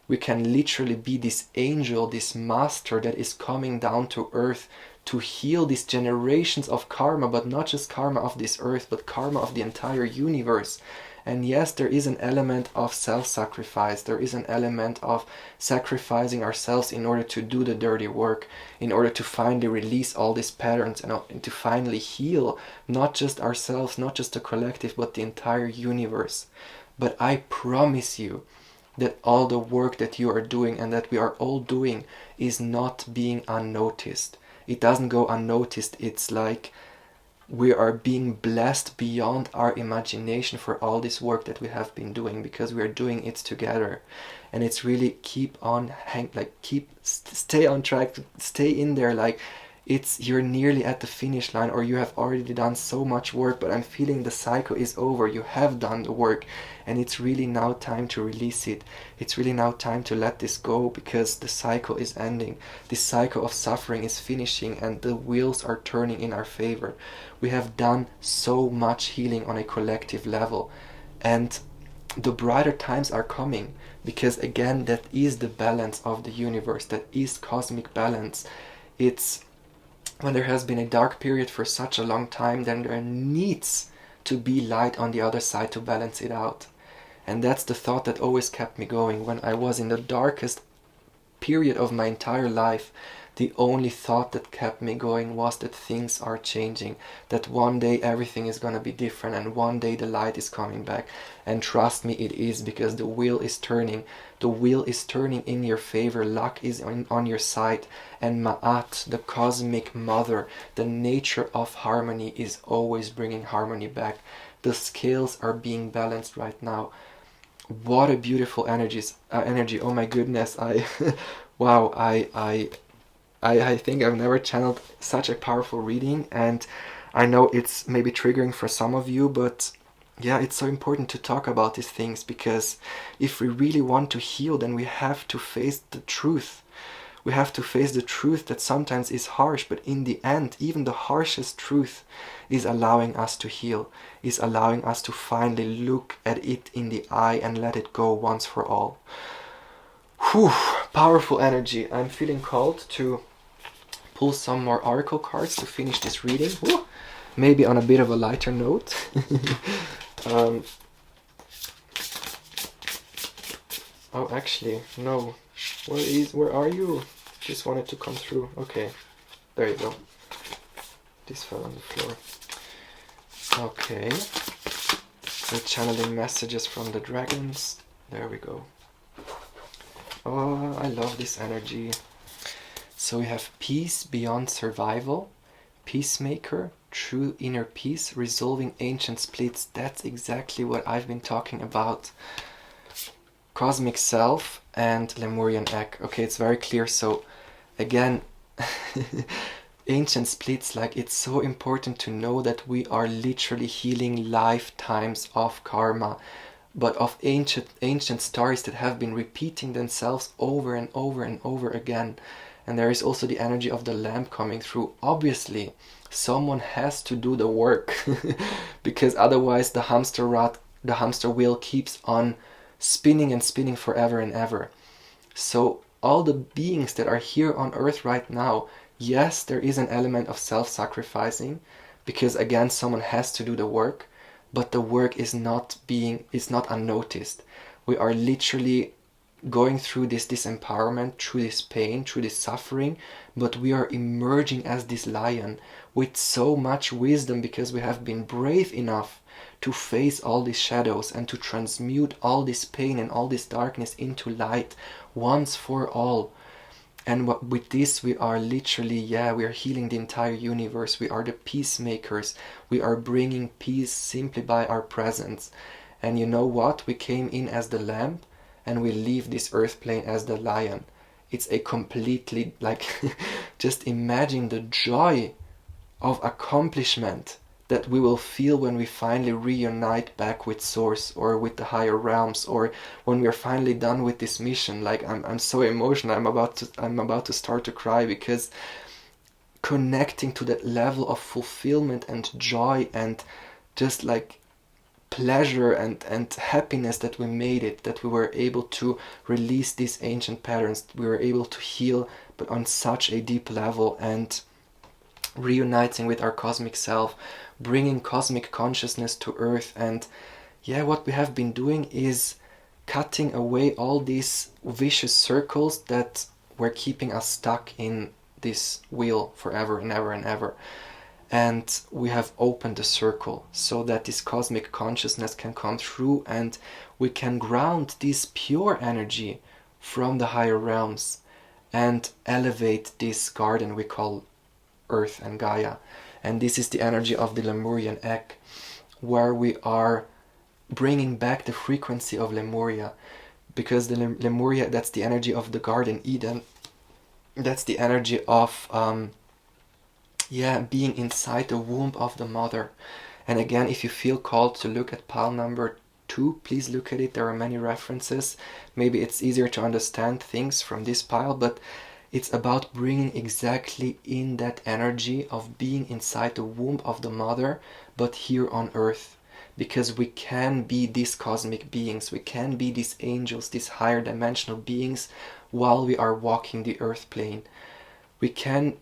A: We can literally be this angel, this master that is coming down to earth to heal these generations of karma, but not just karma of this earth, but karma of the entire universe. And yes, there is an element of self-sacrifice. There is an element of sacrificing ourselves in order to do the dirty work, in order to finally release all these patterns and to finally heal not just ourselves, not just the collective, but the entire universe. But I promise you that all the work that you are doing and that we are all doing is not being unnoticed. It doesn't go unnoticed. It's like we are being blessed beyond our imagination for all this work that we have been doing, because we are doing it together. And it's really stay on track, stay in there, like you're nearly at the finish line, or you have already done so much work, but I'm feeling the cycle is over. You have done the work, and it's really now time to release it. It's really now time to let this go, because the cycle is ending. This cycle of suffering is finishing, and the wheels are turning in our favor. We have done so much healing on a collective level, and the brighter times are coming, because again, that is the balance of the universe, that is cosmic balance. It's when there has been a dark period for such a long time, then there needs to be light on the other side to balance it out. And that's the thought that always kept me going. When I was in the darkest period of my entire life, the only thought that kept me going was that things are changing, that one day everything is going to be different, and one day the light is coming back. And trust me, it is, because the wheel is turning. The wheel is turning in your favor. Luck is on your side. And Ma'at, the cosmic mother, the nature of harmony, is always bringing harmony back. The scales are being balanced right now. What a beautiful energy. Oh my goodness. Wow, I think I've never channeled such a powerful reading, and I know it's maybe triggering for some of you, but yeah, it's so important to talk about these things, because if we really want to heal, then we have to face the truth. We have to face the truth that sometimes is harsh, but in the end, even the harshest truth is allowing us to heal, is allowing us to finally look at it in the eye and let it go once for all. Whew, powerful energy. I'm feeling called to pull some more oracle cards to finish this reading. Whew. maybe on a bit of a lighter note. Oh, actually, no. Where are you? Just wanted to come through. Okay, there you go. This fell on the floor. Okay. We're channeling messages from the dragons. There we go. Oh, I love this energy. So we have peace beyond survival, peacemaker, true inner peace, resolving ancient splits. That's exactly what I've been talking about. Cosmic self and Lemurian egg. Okay, it's very clear. So again, ancient splits, like, it's so important to know that we are literally healing lifetimes of karma, but of ancient stories that have been repeating themselves over and over and over again. And there is also the energy of the lamp coming through. Obviously, someone has to do the work because otherwise the hamster wheel keeps on spinning and spinning forever and ever. So all the beings that are here on earth right now, yes, there is an element of self-sacrificing, because again, someone has to do the work, but the work is not unnoticed. We are literally going through this disempowerment, through this pain, through this suffering, but we are emerging as this lion with so much wisdom, because we have been brave enough to face all these shadows and to transmute all this pain and all this darkness into light once for all. And with this, we are literally, we are healing the entire universe. We are the peacemakers. We are bringing peace simply by our presence. And you know what? We came in as the lamb, and we leave this earth plane as the lion. It's a completely, like, just imagine the joy of accomplishment that we will feel when we finally reunite back with Source or with the higher realms, or when we are finally done with this mission. Like, I'm so emotional. I'm about to start to cry, because connecting to that level of fulfillment and joy and just like pleasure and happiness that we made it, that we were able to release these ancient patterns, we were able to heal, but on such a deep level, and reuniting with our cosmic self, bringing cosmic consciousness to earth. And what we have been doing is cutting away all these vicious circles that were keeping us stuck in this wheel forever and ever and ever. And we have opened the circle so that this cosmic consciousness can come through, and we can ground this pure energy from the higher realms and elevate this garden we call Earth and Gaia. And this is the energy of the Lemurian egg, where we are bringing back the frequency of Lemuria, because the Lemuria, that's the energy of the Garden Eden. That's the energy of being inside the womb of the mother. And again, if you feel called to look at pile number 2, please look at it. There are many references. Maybe it's easier to understand things from this pile, but it's about bringing exactly in that energy of being inside the womb of the mother, but here on earth. Because we can be these cosmic beings, we can be these angels, these higher dimensional beings, while we are walking the earth plane. We can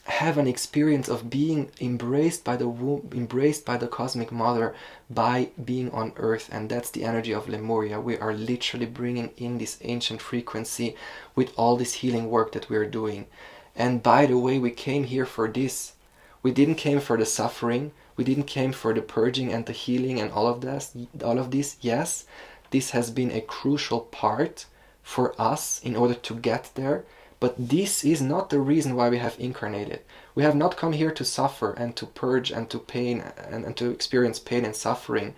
A: have an experience of being embraced by the womb, embraced by the cosmic mother, by being on earth. And that's the energy of Lemuria. We are literally bringing in this ancient frequency with all this healing work that we are doing. And by the way, we came here for this. We didn't came for the suffering. We didn't came for the purging and the healing and all of this. Yes, this has been a crucial part for us in order to get there. But this is not the reason why we have incarnated. We have not come here to suffer and to purge and to pain and to experience pain and suffering.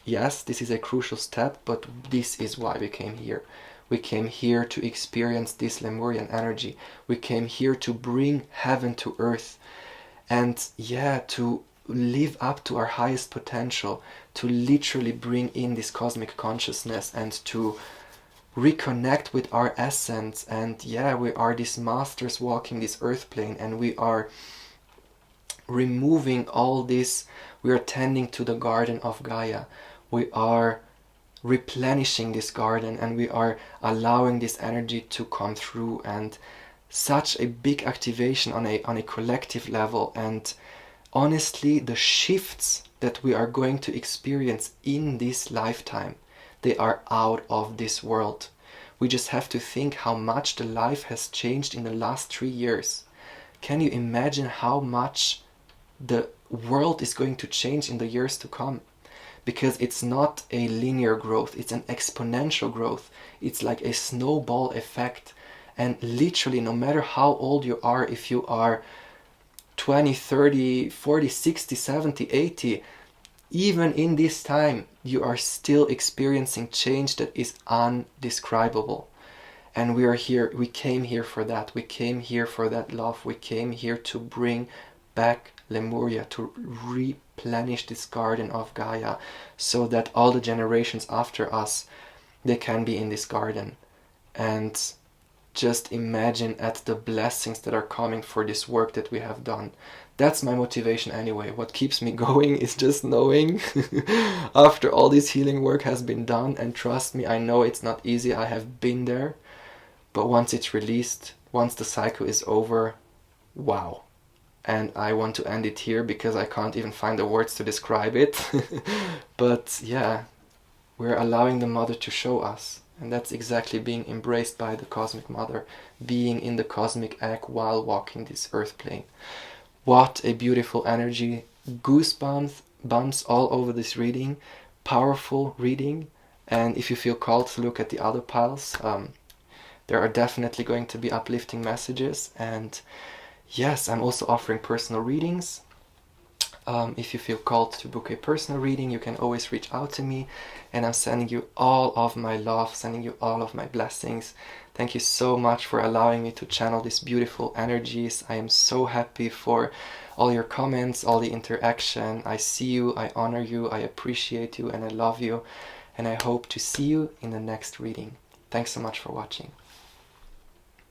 A: Yes, this is a crucial step, but this is why we came here. We came here to experience this Lemurian energy. We came here to bring heaven to earth. And to live up to our highest potential, to literally bring in this cosmic consciousness and to reconnect with our essence. And we are these masters walking this earth plane, and we are removing all this. We are tending to the garden of Gaia. We are replenishing this garden, and we are allowing this energy to come through. And such a big activation on a collective level. And honestly, the shifts that we are going to experience in this lifetime, they are out of this world. We just have to think how much the life has changed in the last 3 years. Can you imagine how much the world is going to change in the years to come? Because it's not a linear growth, it's an exponential growth. It's like a snowball effect. And literally, no matter how old you are, if you are 20, 30, 40, 60, 70, 80, even in this time, you are still experiencing change that is undescribable. And we are here, we came here for that. We came here for that love. We came here to bring back Lemuria, to replenish this garden of Gaia, so that all the generations after us, they can be in this garden. And just imagine at the blessings that are coming for this work that we have done. That's my motivation anyway. What keeps me going is just knowing after all this healing work has been done, and trust me, I know it's not easy, I have been there, but once it's released, once the cycle is over, wow. And I want to end it here because I can't even find the words to describe it. But yeah, we're allowing the Mother to show us. And that's exactly being embraced by the Cosmic Mother, being in the cosmic egg while walking this earth plane. What a beautiful energy. Goosebumps all over this reading. Powerful reading. And if you feel called to look at the other piles, there are definitely going to be uplifting messages. And yes, I'm also offering personal readings. If you feel called to book a personal reading, you can always reach out to me, and I'm sending you all of my love, sending you all of my blessings. Thank you so much for allowing me to channel these beautiful energies. I am so happy for all your comments, all the interaction. I see you, I honor you, I appreciate you, and I love you, and I hope to see you in the next reading. Thanks so much for watching.